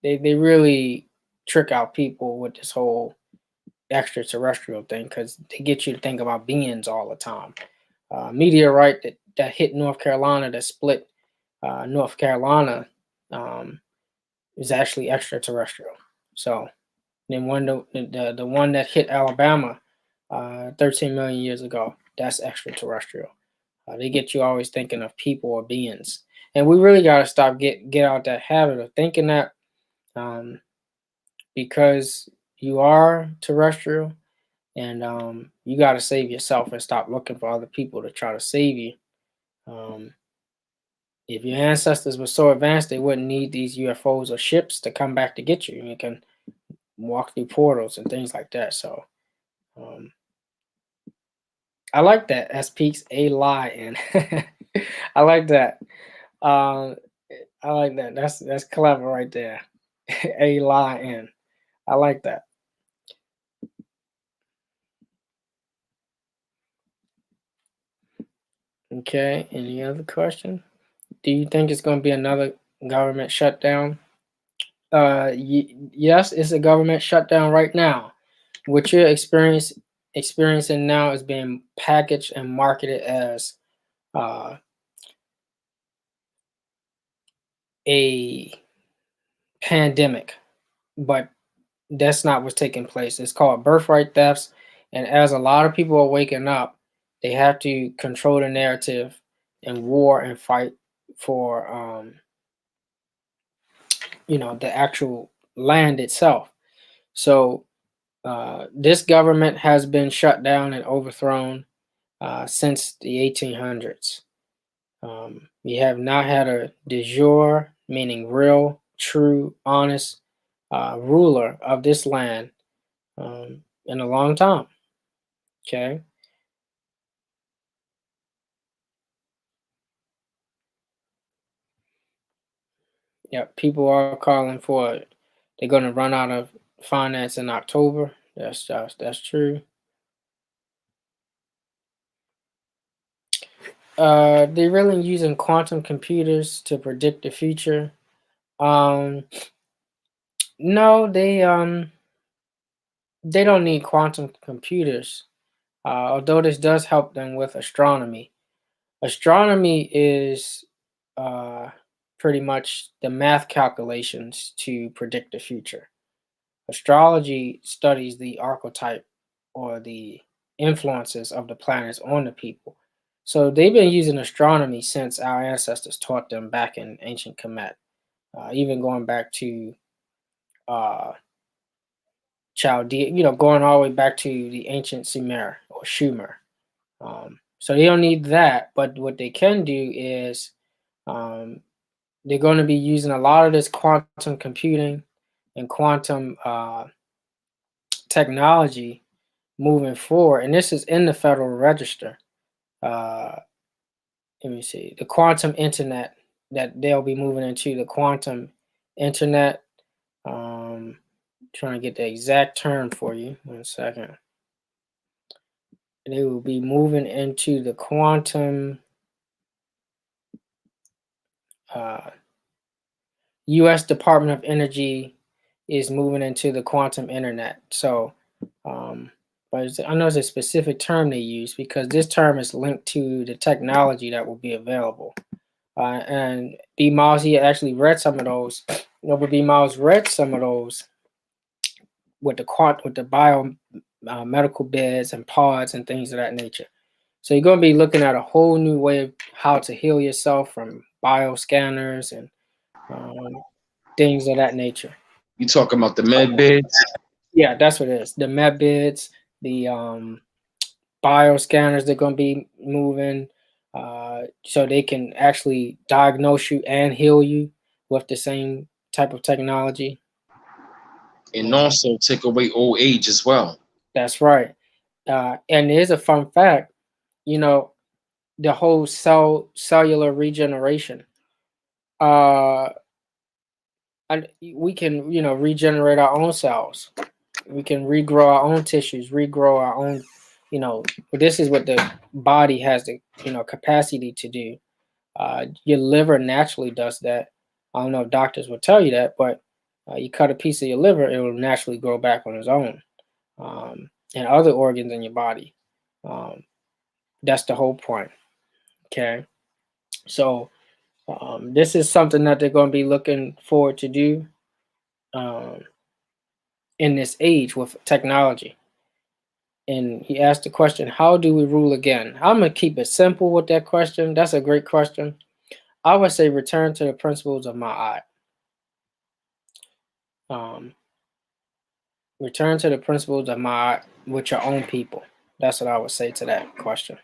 Speaker 2: they really trick out people with this whole extraterrestrial thing because they get you to think about beings all the time. Meteorite that hit North Carolina, that split North Carolina, is actually extraterrestrial. So then the one that hit Alabama 13 million years ago, that's extraterrestrial. They get you always thinking of people or beings, and we really got to stop get out that habit of thinking that because you are terrestrial, and you got to save yourself and stop looking for other people to try to save you. If your ancestors were so advanced, they wouldn't need these UFOs or ships to come back to get you. You can walk through portals and things like that. So I like that. S peaks a lie in. I like that. I like that. That's clever right there. A lie in. I like that. Okay. Any other question? Do you think it's going to be another government shutdown? Yes, it's a government shutdown right now. What you're experiencing now is being packaged and marketed as a pandemic, but that's not what's taking place. It's called birthright thefts, and as a lot of people are waking up, they have to control the narrative and war and fight for the actual land itself. So this government has been shut down and overthrown since the 1800s. We have not had a de jure, meaning real, true, honest ruler of this land in a long time. Okay. Yeah, people are calling for it. They're going to run out of finance in October. That's true. They're really using quantum computers to predict the future. Um, no, they don't need quantum computers. Although this does help them with astronomy. Astronomy is uh, pretty much the math calculations to predict the future. Astrology studies the archetype or the influences of the planets on the people. So they've been using astronomy since our ancestors taught them back in ancient Kemet, even going back to uh, Chaldea, going all the way back to the ancient Sumer or Shumer. So they don't need that, but what they can do is um, they're going to be using a lot of this quantum computing and quantum technology moving forward. And this is in the Federal Register. Uh, Let me see. The quantum internet that they'll be moving into the quantum internet. Trying to get the exact term for you. 1 second. They will be moving into the quantum. U.S. Department of Energy is moving into the quantum internet. So, but I know it's a specific term they use because this term is linked to the technology that will be available. And B. Miles, he actually read some of those. But B. Miles read some of those with the bio medical beds and pods and things of that nature. So you're going to be looking at a whole new way of how to heal yourself from bioscanners and things of that nature.
Speaker 1: You talking about the med beds?
Speaker 2: Yeah, that's what it is. The med beds, the bioscanners, they're going to be moving so they can actually diagnose you and heal you with the same type of technology.
Speaker 1: And also take away old age as well.
Speaker 2: That's right. And there's a fun fact, the whole cellular regeneration. And we can, regenerate our own cells. We can regrow our own tissues, regrow our own, this is what the body has the, capacity to do. Your liver naturally does that. I don't know if doctors will tell you that, but you cut a piece of your liver, it will naturally grow back on its own. And other organs in your body. That's the whole point. Okay. So this is something that they're going to be looking forward to do in this age with technology. And he asked the question, how do we rule again? I'm going to keep it simple with that question. That's a great question. I would say return to the principles of Ma'at. Return to the principles of Ma'at with your own people. That's what I would say to that question.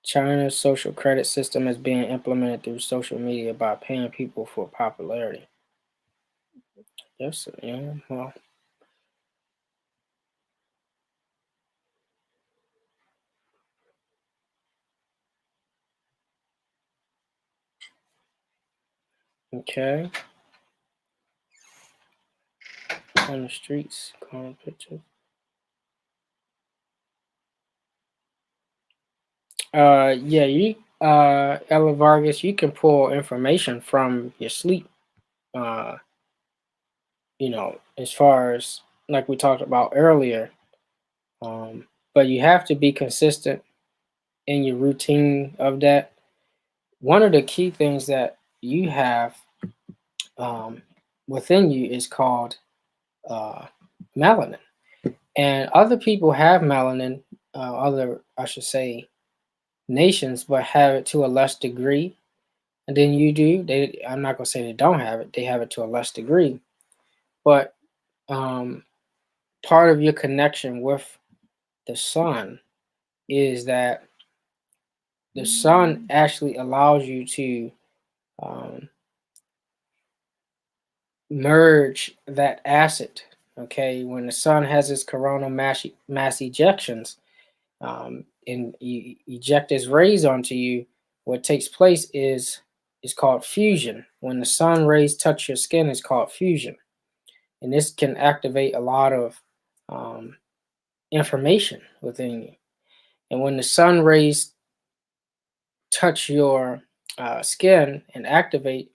Speaker 2: China's social credit system is being implemented through social media by paying people for popularity. Yes, yeah, well. Okay. On the streets, calling pictures. Yeah, Ella Vargas, you can pull information from your sleep. As far as like we talked about earlier. But you have to be consistent in your routine of that. One of the key things that you have within you is called melanin. And other people have melanin, I should say, nations, but have it to a less degree. And then you do. I'm not going to say they don't have it. They have it to a less degree. But part of your connection with the sun is that the sun actually allows you to merge that acid. Okay, when the sun has its coronal mass ejections and eject its rays onto you, what takes place is called fusion. When the sun rays touch your skin, it's called fusion, and this can activate a lot of information within you. And when the sun rays touch your skin and activate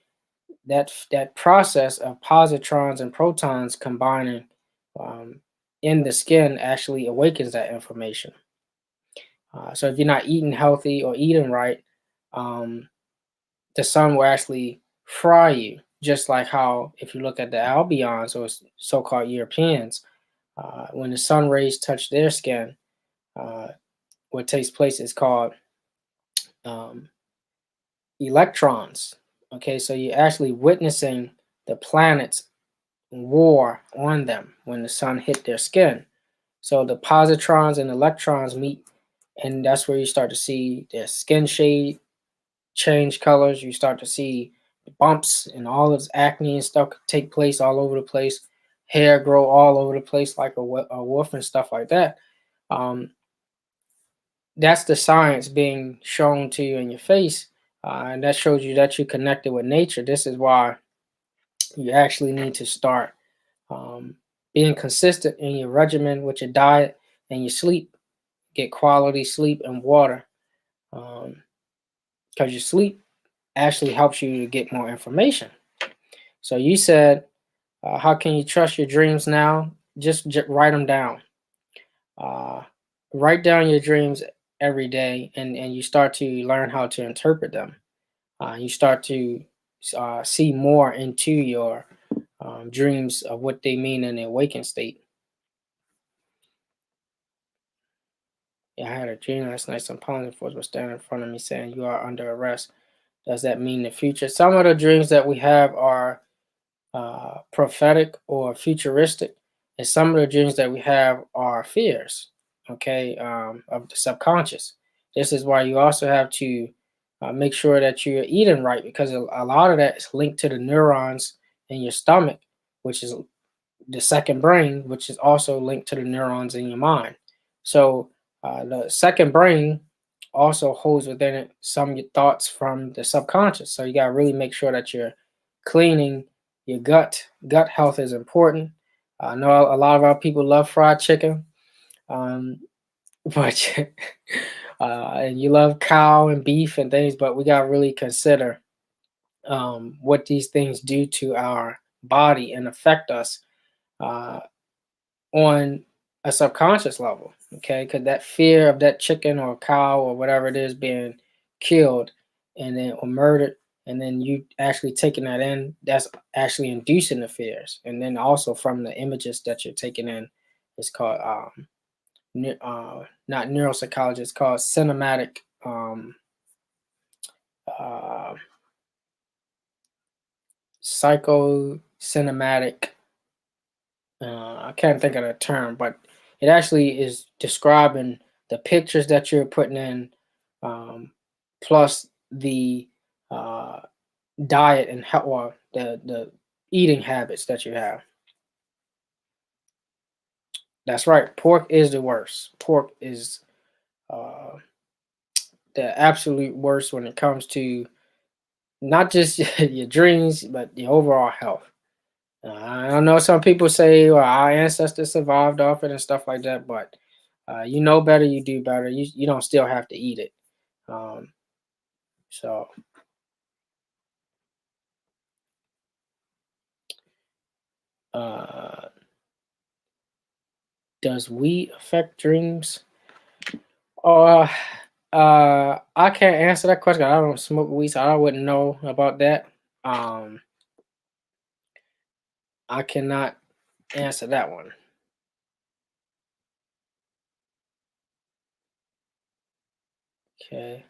Speaker 2: that process of positrons and protons combining in the skin, actually awakens that information. So if you're not eating healthy or eating right, the sun will actually fry you, just like how if you look at the Albions or so-called Europeans, when the sun rays touch their skin, what takes place is called electrons. Okay, so you're actually witnessing the planets war on them when the sun hit their skin. So the positrons and electrons meet, and that's where you start to see their skin shade change colors. You start to see bumps and all this acne and stuff take place all over the place. Hair grow all over the place like a wolf and stuff like that. That's the science being shown to you in your face, and that shows you that you're connected with nature. This is why you actually need to start being consistent in your regimen with your diet and your sleep. Get quality sleep and water, because your sleep actually helps you to get more information. So you said, how can you trust your dreams now? Just write them down. Write down your dreams every day, and you start to learn how to interpret them. You start to see more into your dreams of what they mean in the awakened state. Yeah, I had a dream last night. Some police enforcement was standing in front of me saying, "You are under arrest." Does that mean the future? Some of the dreams that we have are prophetic or futuristic, and some of the dreams that we have are fears, okay, of the subconscious. This is why you also have to make sure that you're eating right, because a lot of that is linked to the neurons in your stomach, which is the second brain, which is also linked to the neurons in your mind. So the second brain also holds within it some of your thoughts from the subconscious. So you got to really make sure that you're cleaning your gut. Gut health is important. I know a lot of our people love fried chicken, but and you love cow and beef and things, but we got to really consider what these things do to our body and affect us on a subconscious level, okay? Because that fear of that chicken or cow or whatever it is being killed and then or murdered, and then you actually taking that in, that's actually inducing the fears. And then also from the images that you're taking in, it's called not neuropsychology, it's called cinematic psychocinematic. I can't think of the term, but it actually is describing the pictures that you're putting in, plus the diet and how, or the eating habits that you have. That's right. Pork is the worst. Pork is uh, the absolute worst when it comes to not just your dreams, but the overall health. I don't know. Some people say, well, our ancestors survived off it and stuff like that, but you know better, you do better. You don't still have to eat it. So does weed affect dreams? Uh, I can't answer that question. I don't smoke weed, so I wouldn't know about that. I cannot answer that one. Okay.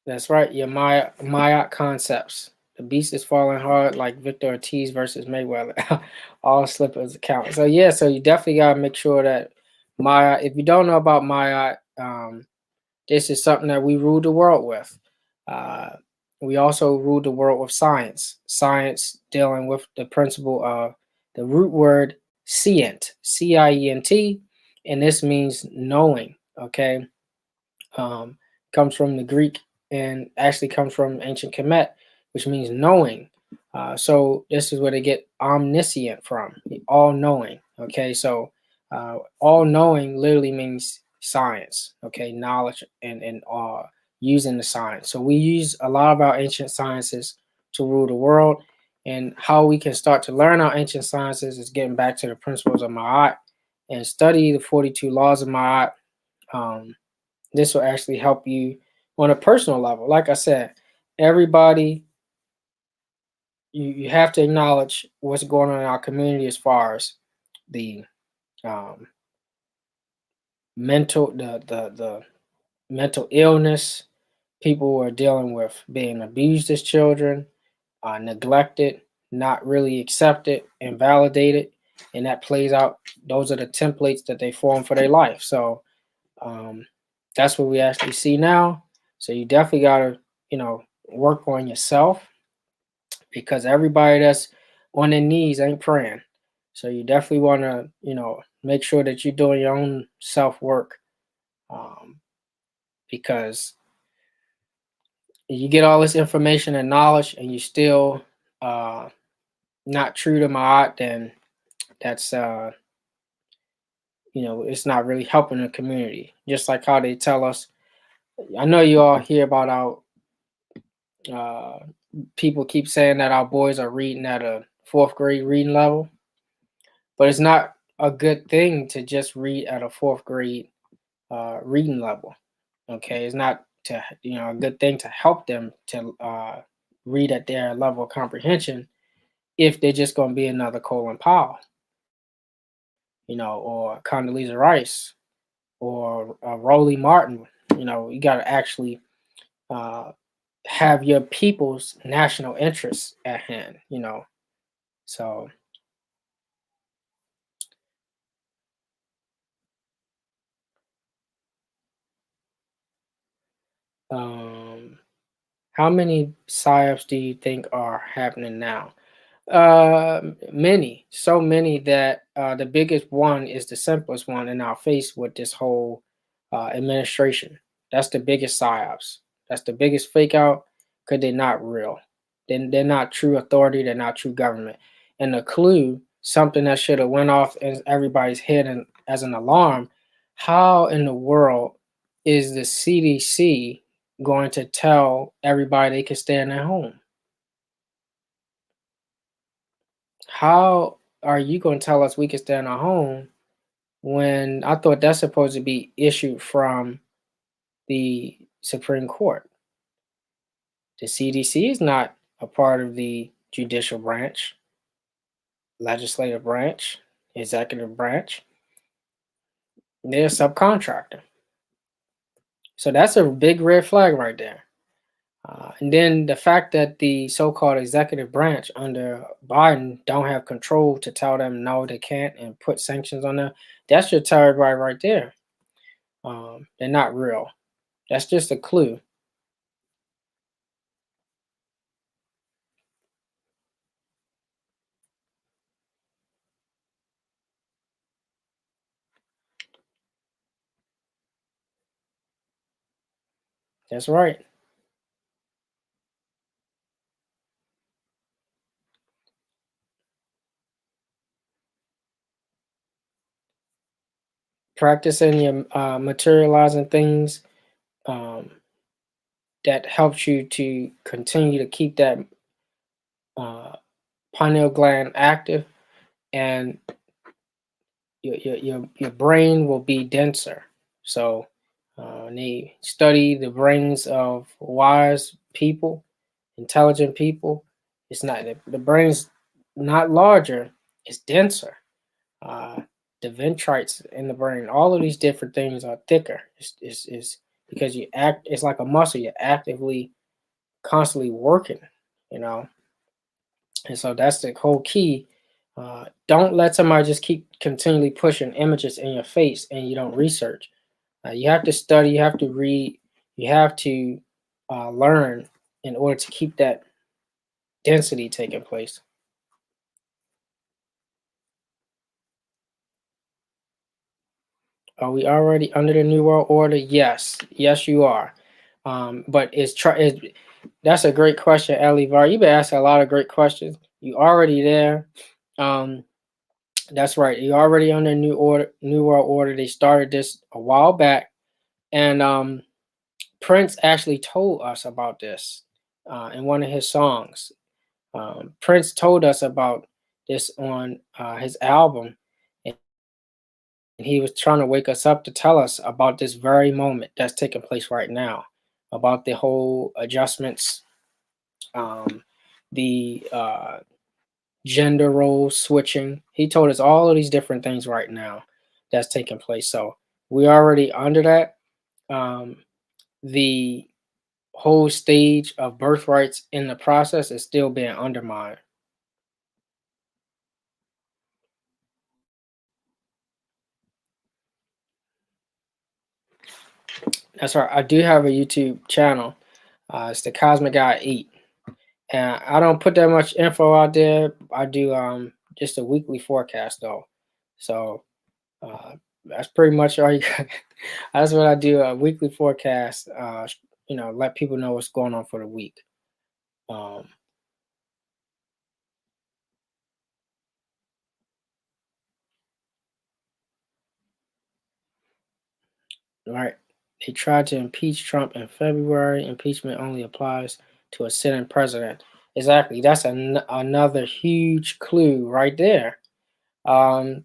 Speaker 2: That's right. Your Maya concepts. The beast is falling hard like Victor Ortiz versus Mayweather. All slippers count. So yeah, so you definitely gotta make sure that Maya. If you don't know about Maya, this is something that we rule the world with. We also rule the world with science. Science dealing with the principle of the root word scient, C-I-E-N-T, and this means knowing. Okay, comes from the Greek and actually comes from ancient Kemet, which means knowing. So this is where they get omniscient from, all knowing. Okay, so all knowing literally means science. Okay, knowledge and using the science. So we use a lot of our ancient sciences to rule the world, and how we can start to learn our ancient sciences is getting back to the principles of Ma'at and study the 42 laws of Ma'at. This will actually help you on a personal level. Like I said, everybody, you have to acknowledge what's going on in our community as far as the um, the mental illness. People are dealing with being abused as children, neglected, not really accepted and validated, and that plays out. Those are the templates that they form for their life. So um, that's what we actually see now. So you definitely got to, work on yourself, because everybody that's on their knees ain't praying. So you definitely want to, make sure that you're doing your own self work, because you get all this information and knowledge and you still not true to Ma'at, then that's it's not really helping the community. Just like how they tell us, I know you all hear about our people keep saying that our boys are reading at a fourth grade reading level, but it's not a good thing to just read at a fourth grade reading level. Okay, it's not a good thing to help them to read at their level of comprehension if they're just going to be another Colin Powell, or Condoleezza Rice, or Rowley Martin. You got to actually have your people's national interests at hand. So how many psyops do you think are happening now? Many, so many that the biggest one is the simplest one in our face with this whole administration. That's the biggest psyops. That's the biggest fake out, because they're not real. They're not true authority. They're not true government. And the clue, something that should have went off in everybody's head and as an alarm, how in the world is the CDC going to tell everybody they can stay in their home? How are you going to tell us we can stay in our home when I thought that's supposed to be issued from the Supreme Court? The CDC is not a part of the judicial branch, legislative branch, executive branch. They're a subcontractor. So that's a big red flag right there. And then the fact that the so-called executive branch under Biden don't have control to tell them no, they can't, and put sanctions on them, that should tell everybody right there. They're not real. That's just a clue. That's right. Practicing your materializing things that helps you to continue to keep that pineal gland active, and your brain will be denser. So they study the brains of wise people, intelligent people. It's not the brain's not larger; it's denser. Uh, the dendrites in the brain, all of these different things are thicker. It's because you act. It's like a muscle. You're actively, constantly working. You know, and so that's the whole key. Don't let somebody just keep continually pushing images in your face and you don't research. You have to study, you have to read, you have to learn in order to keep that density taking place. Are we already under the New World Order? Yes. Yes, you are. But that's a great question, Ellie Var. You've been asking a lot of great questions. You already there. That's right. You're already on the New World Order. They started this a while back, and Prince actually told us about this in one of his songs. Prince told us about this on his album, and he was trying to wake us up to tell us about this very moment that's taking place right now, about the whole adjustments, the gender role switching. He told us all of these different things right now that's taking place. So we already under that. The whole stage of birthrights in the process is still being undermined. That's right. I do have a YouTube channel. It's the Cosmic Guy 8. And I don't put that much info out there. I do just a weekly forecast though. So that's pretty much all you got. That's what I do, a weekly forecast. Let people know what's going on for the week. Right. They tried to impeach Trump in February. Impeachment only applies to a sitting president. Exactly. That's another huge clue right there. How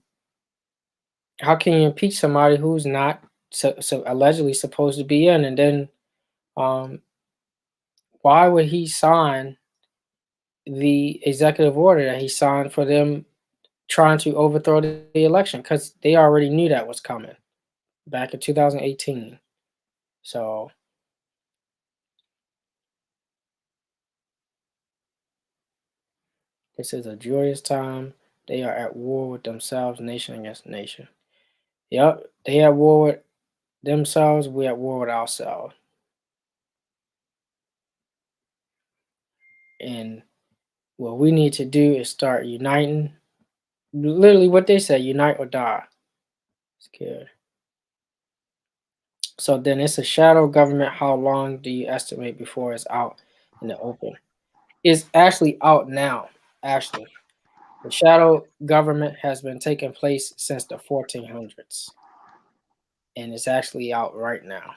Speaker 2: can you impeach somebody who's not so allegedly supposed to be in? And then why would he sign the executive order that he signed for them trying to overthrow the election? Because they already knew that was coming back in 2018. So this is a joyous time. They are at war with themselves, nation against nation. Yep, they at war with themselves. We at war with ourselves. And what we need to do is start uniting. Literally, what they say: unite or die. Scared. So then it's a shadow government. How long do you estimate before it's out in the open? It's actually out now. Actually, the shadow government has been taking place since the 1400s, and it's actually out right now.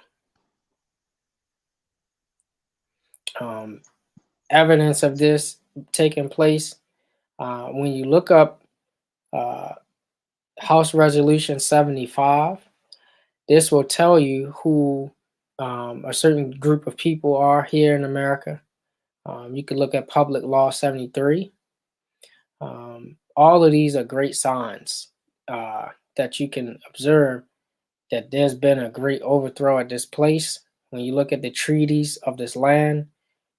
Speaker 2: Evidence of this taking place, when you look up House Resolution 75, this will tell you who a certain group of people are here in America. You can look at Public Law 73. All of these are great signs that you can observe that there's been a great overthrow at this place. When you look at the treaties of this land,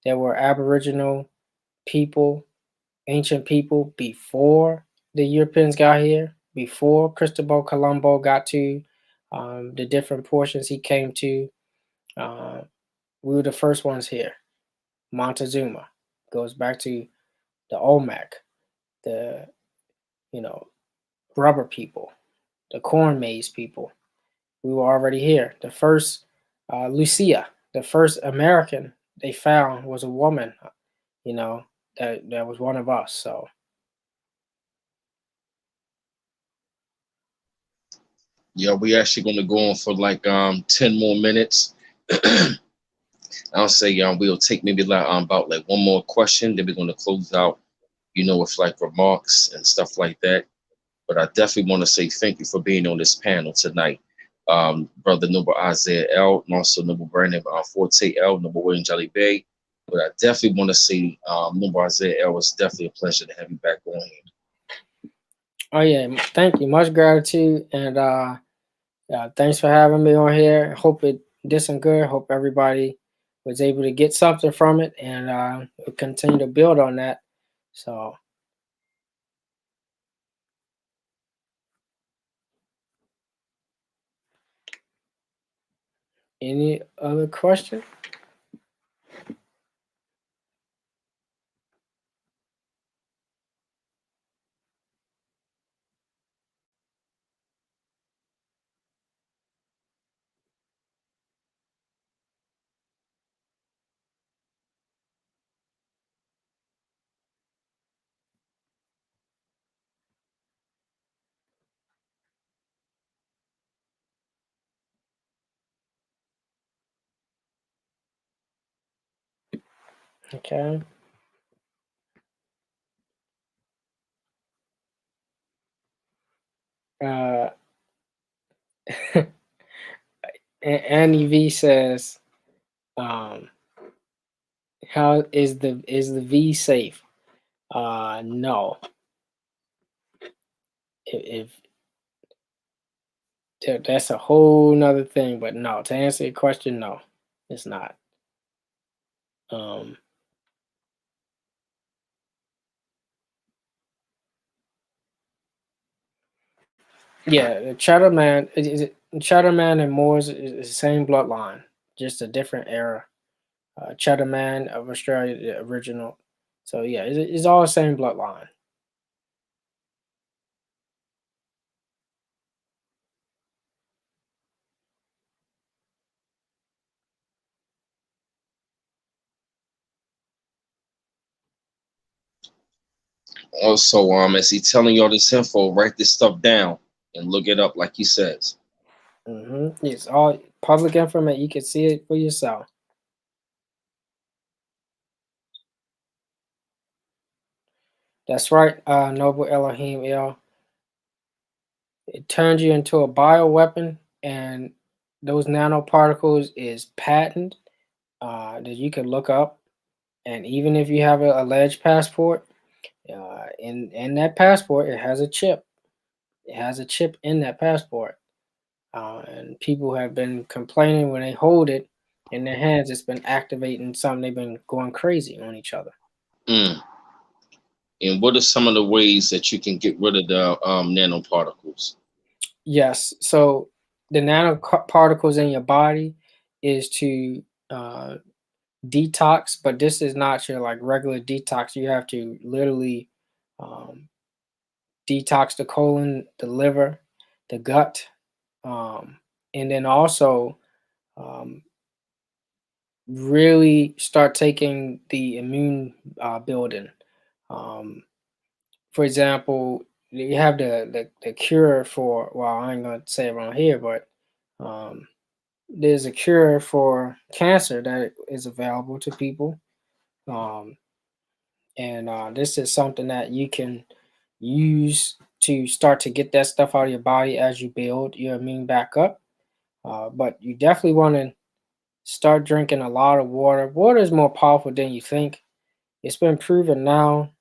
Speaker 2: there were Aboriginal people, ancient people before the Europeans got here, before Cristobal Colombo got to the different portions he came to. We were the first ones here. Montezuma goes back to the Olmec, the rubber people, the corn maze people. We were already here. The first Lucia, the first American they found was a woman. That was one of us. So
Speaker 1: Yeah, we actually gonna go on for like 10 more minutes. I'll say we'll take maybe like about like one more question, then we're gonna close out, with like remarks and stuff like that. But I definitely want to say thank you for being on this panel tonight. Brother Noble Isaiah L, and also Noble Brandon Forte L, Noble William Jelly Bay. But I definitely want to say Noble Isaiah L, it's definitely a pleasure to have you back on here.
Speaker 2: oh yeah, thank you. Much gratitude, and thanks for having me on here. Hope it did some good. Hope everybody was able to get something from it, and we'll continue to build on that. So any other question? Okay. Uh, Annie V says, um, "How is the V safe?" No. If that's a whole nother thing, but no. To answer your question, no, it's not. Um, yeah, the Cheddar Man, Cheddar Man and Moors is the same bloodline, just a different era. Cheddar Man of Australia, the original. So yeah, it's all the same bloodline.
Speaker 1: Also, as he telling you all this info, write this stuff down and look it up, like he says.
Speaker 2: It's all public information. You can see it for yourself. That's right, Noble Elohim El. It turns you into a bioweapon, and those nanoparticles is patent that you can look up. And even if you have a alleged passport, in that passport, it has a chip. It has a chip in that passport. And people have been complaining when they hold it in their hands, it's been activating something. They've been going crazy on each other.
Speaker 1: Mm. And what are some of the ways that you can get rid of the nanoparticles?
Speaker 2: Yes. So the nanoparticles in your body is to detox, but this is not your like regular detox. You have to literally um, detox the colon, the liver, the gut, and then also um, really start taking the immune building. Um, for example, you have the cure for, well, I ain't gonna say it around here, but um, there's a cure for cancer that is available to people. Um, and this is something that you can use to start to get that stuff out of your body as you build your immune back up. But you definitely want to start drinking a lot of water. Water is more powerful than you think. It's been proven now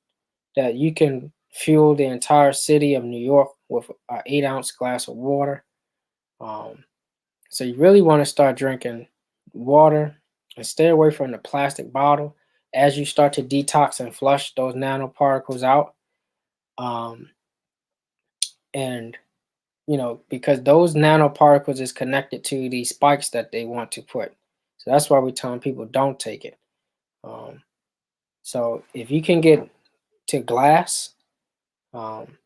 Speaker 2: that you can fuel the entire city of New York with an 8-ounce glass of water. Um, so you really want to start drinking water and stay away from the plastic bottle as you start to detox and flush those nanoparticles out. Um, and because those nanoparticles is connected to these spikes that they want to put. So that's why we're telling people don't take it. Um, so if you can get to glass um,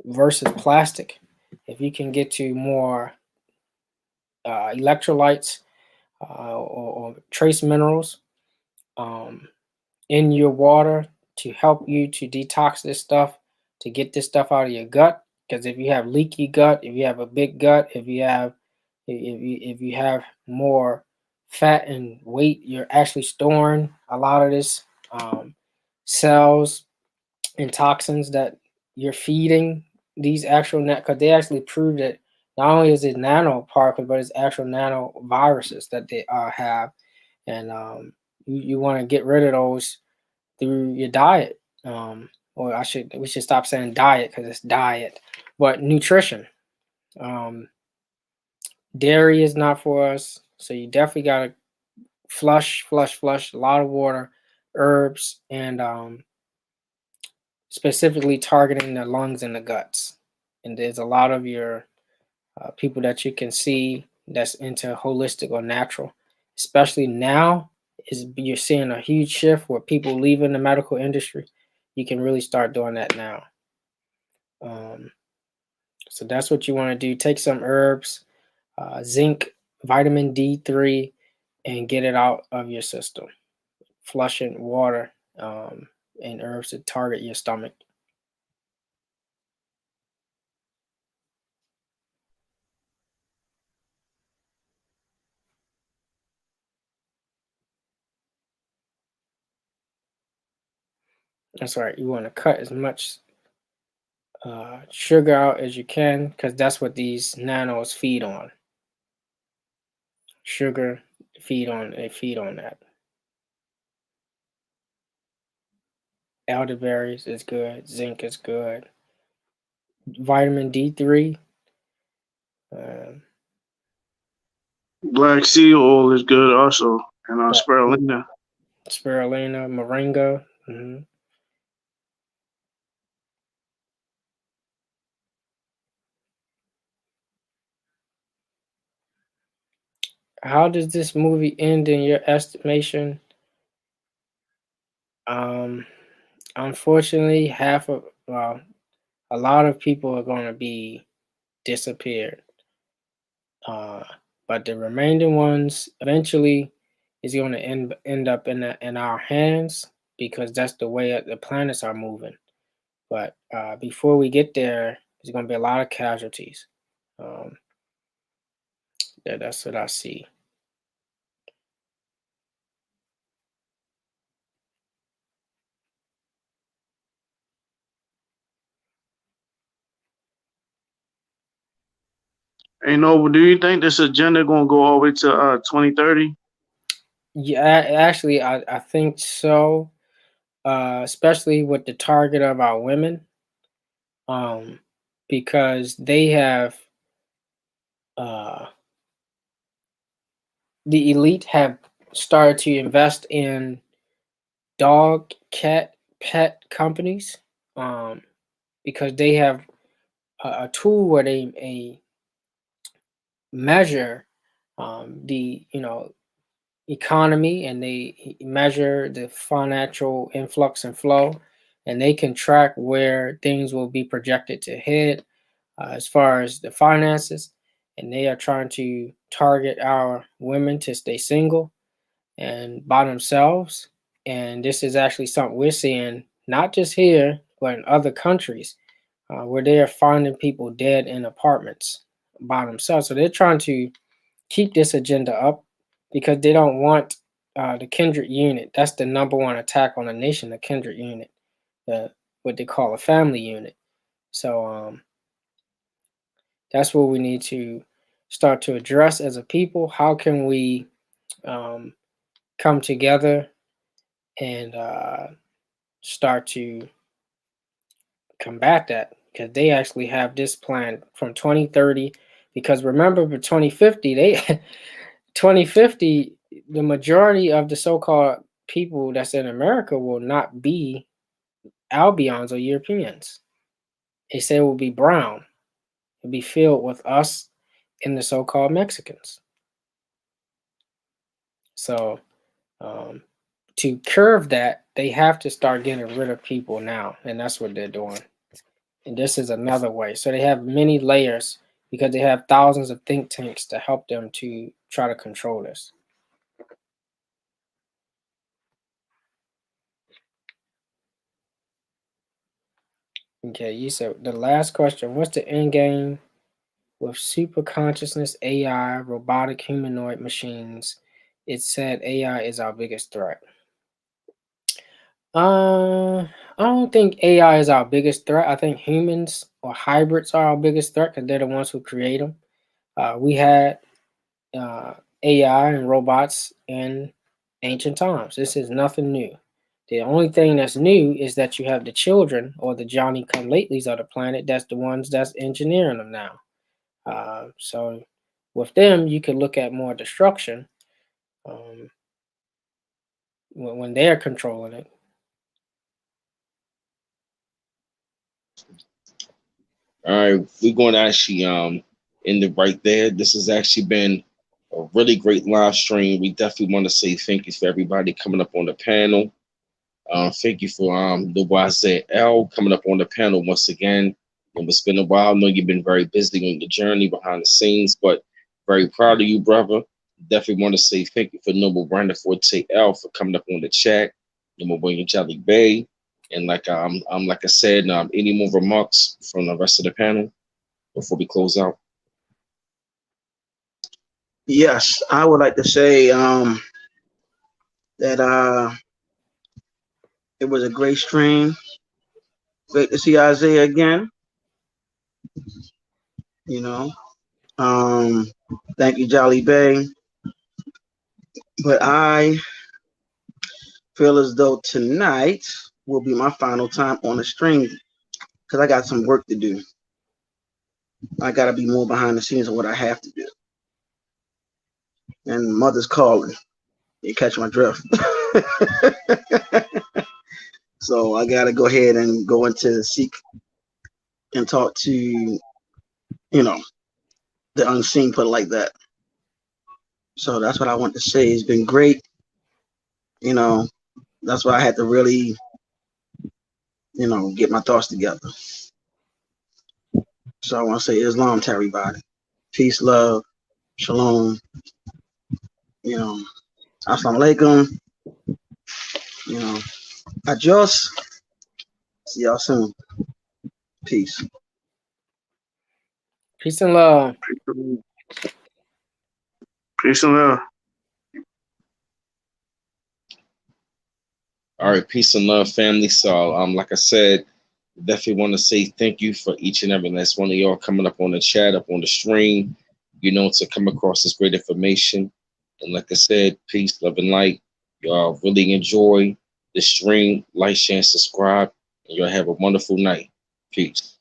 Speaker 2: versus plastic, if you can get to more electrolytes or trace minerals um, in your water to help you to detox this stuff, to get this stuff out of your gut. Because if you have leaky gut, if you have a big gut, if you have more fat and weight, you're actually storing a lot of this cells and toxins that you're feeding these actual net, because they actually proved that not only is it nanoparticles, but it's actual nanoviruses that they have, and you want to get rid of those through your diet. Or we should stop saying diet because it's diet, but nutrition. Um, Dairy is not for us, so you definitely gotta flush a lot of water, herbs, and specifically targeting the lungs and the guts. And there's a lot of your people that you can see that's into holistic or natural, especially now. Is you're seeing a huge shift where people leaving the medical industry. You can really start doing that now. Um, so that's what you want to do. Take some herbs, zinc, vitamin D3, and get it out of your system. Flushing water and herbs to target your stomach. That's right. You want to cut as much sugar out as you can because that's what these nanos feed on. Sugar they feed on that. Elderberries is good. Zinc is good. Vitamin D3. Um,
Speaker 3: Black sea oil is good also, and spirulina.
Speaker 2: Spirulina, moringa. How does this movie end in your estimation? Um, Unfortunately, a lot of people are going to be disappeared. Uh, but the remaining ones eventually is going to end up in our hands because that's the way the planets are moving. But before we get there, there's going to be a lot of casualties. Um, that's what I see.
Speaker 3: Hey, Noble, do you think this agenda gonna go all the way to 2030?
Speaker 2: Yeah, actually, I think so. Especially with the target of our women, um, because they have uh, the elite have started to invest in dog, cat, pet companies, um, because they have a tool where they measure the economy and they measure the financial influx and flow, and they can track where things will be projected to head as far as the finances. And they are trying to target our women to stay single and by themselves. And this is actually something we're seeing not just here, but in other countries where they are finding people dead in apartments by themselves. So they're trying to keep this agenda up because they don't want the kindred unit. That's the number one attack on a nation, the kindred unit, what they call a family unit. So that's what we need to start to address as a people. How can we come together and start to combat that? Because they actually have this plan from 2030. Because remember, for 2050, 2050, the majority of the so-called people that's in America will not be Albions or Europeans. They say it will be brown. It'll be filled with us and the so-called Mexicans. So to curve that, they have to start getting rid of people now, and that's what they're doing. And this is another way. So they have many layers because they have thousands of think tanks to help them to try to control this. Okay, you said the last question. What's the end game with super consciousness, AI, robotic humanoid machines? It said AI is our biggest threat. I don't think AI is our biggest threat. I think humans or hybrids are our biggest threat because they're the ones who create them. We had AI and robots in ancient times. This is nothing new. The only thing that's new is that you have the children or the Johnny come latelys of the planet. That's the ones that's engineering them now. So with them, you can look at more destruction when they're controlling it.
Speaker 1: All right, we're going to actually end it right there. This has actually been a really great live stream. We definitely want to say thank you for everybody coming up on the panel. Thank you for the YZL coming up on the panel once again. It's been a while. I know you've been very busy on the journey behind the scenes, but very proud of you, brother. Definitely want to say thank you for Noble Brandon Forte L for coming up on the chat. Noble William Jelly Bay. And like like I said, any more remarks from the rest of the panel before we close out?
Speaker 4: Yes, I would like to say that
Speaker 5: It was a great stream. Great to see Isaiah again. You know. Thank you, Jolly Bay. But I feel as though tonight will be my final time on the stream because I got some work to do. I got to be more behind the scenes of what I have to do. And mother's calling. You catch my drift. So I got to go ahead and go into seek and talk to, you know, the unseen, put it like that. So that's what I want to say. It's been great. You know, that's why I had to really, you know, get my thoughts together. So I want to say Islam to everybody. Peace, love, shalom. You know, assalamu alaikum. You know, adios. See y'all soon. Peace.
Speaker 2: Peace and love.
Speaker 3: Peace and love.
Speaker 1: All right, peace and love, family. So, like I said, definitely want to say thank you for each and every last one of y'all coming up on the chat, up on the stream, you know, to come across this great information. And like I said, peace, love, and light. Y'all really enjoy the stream. Like, share, and subscribe. And y'all have a wonderful night. Peace.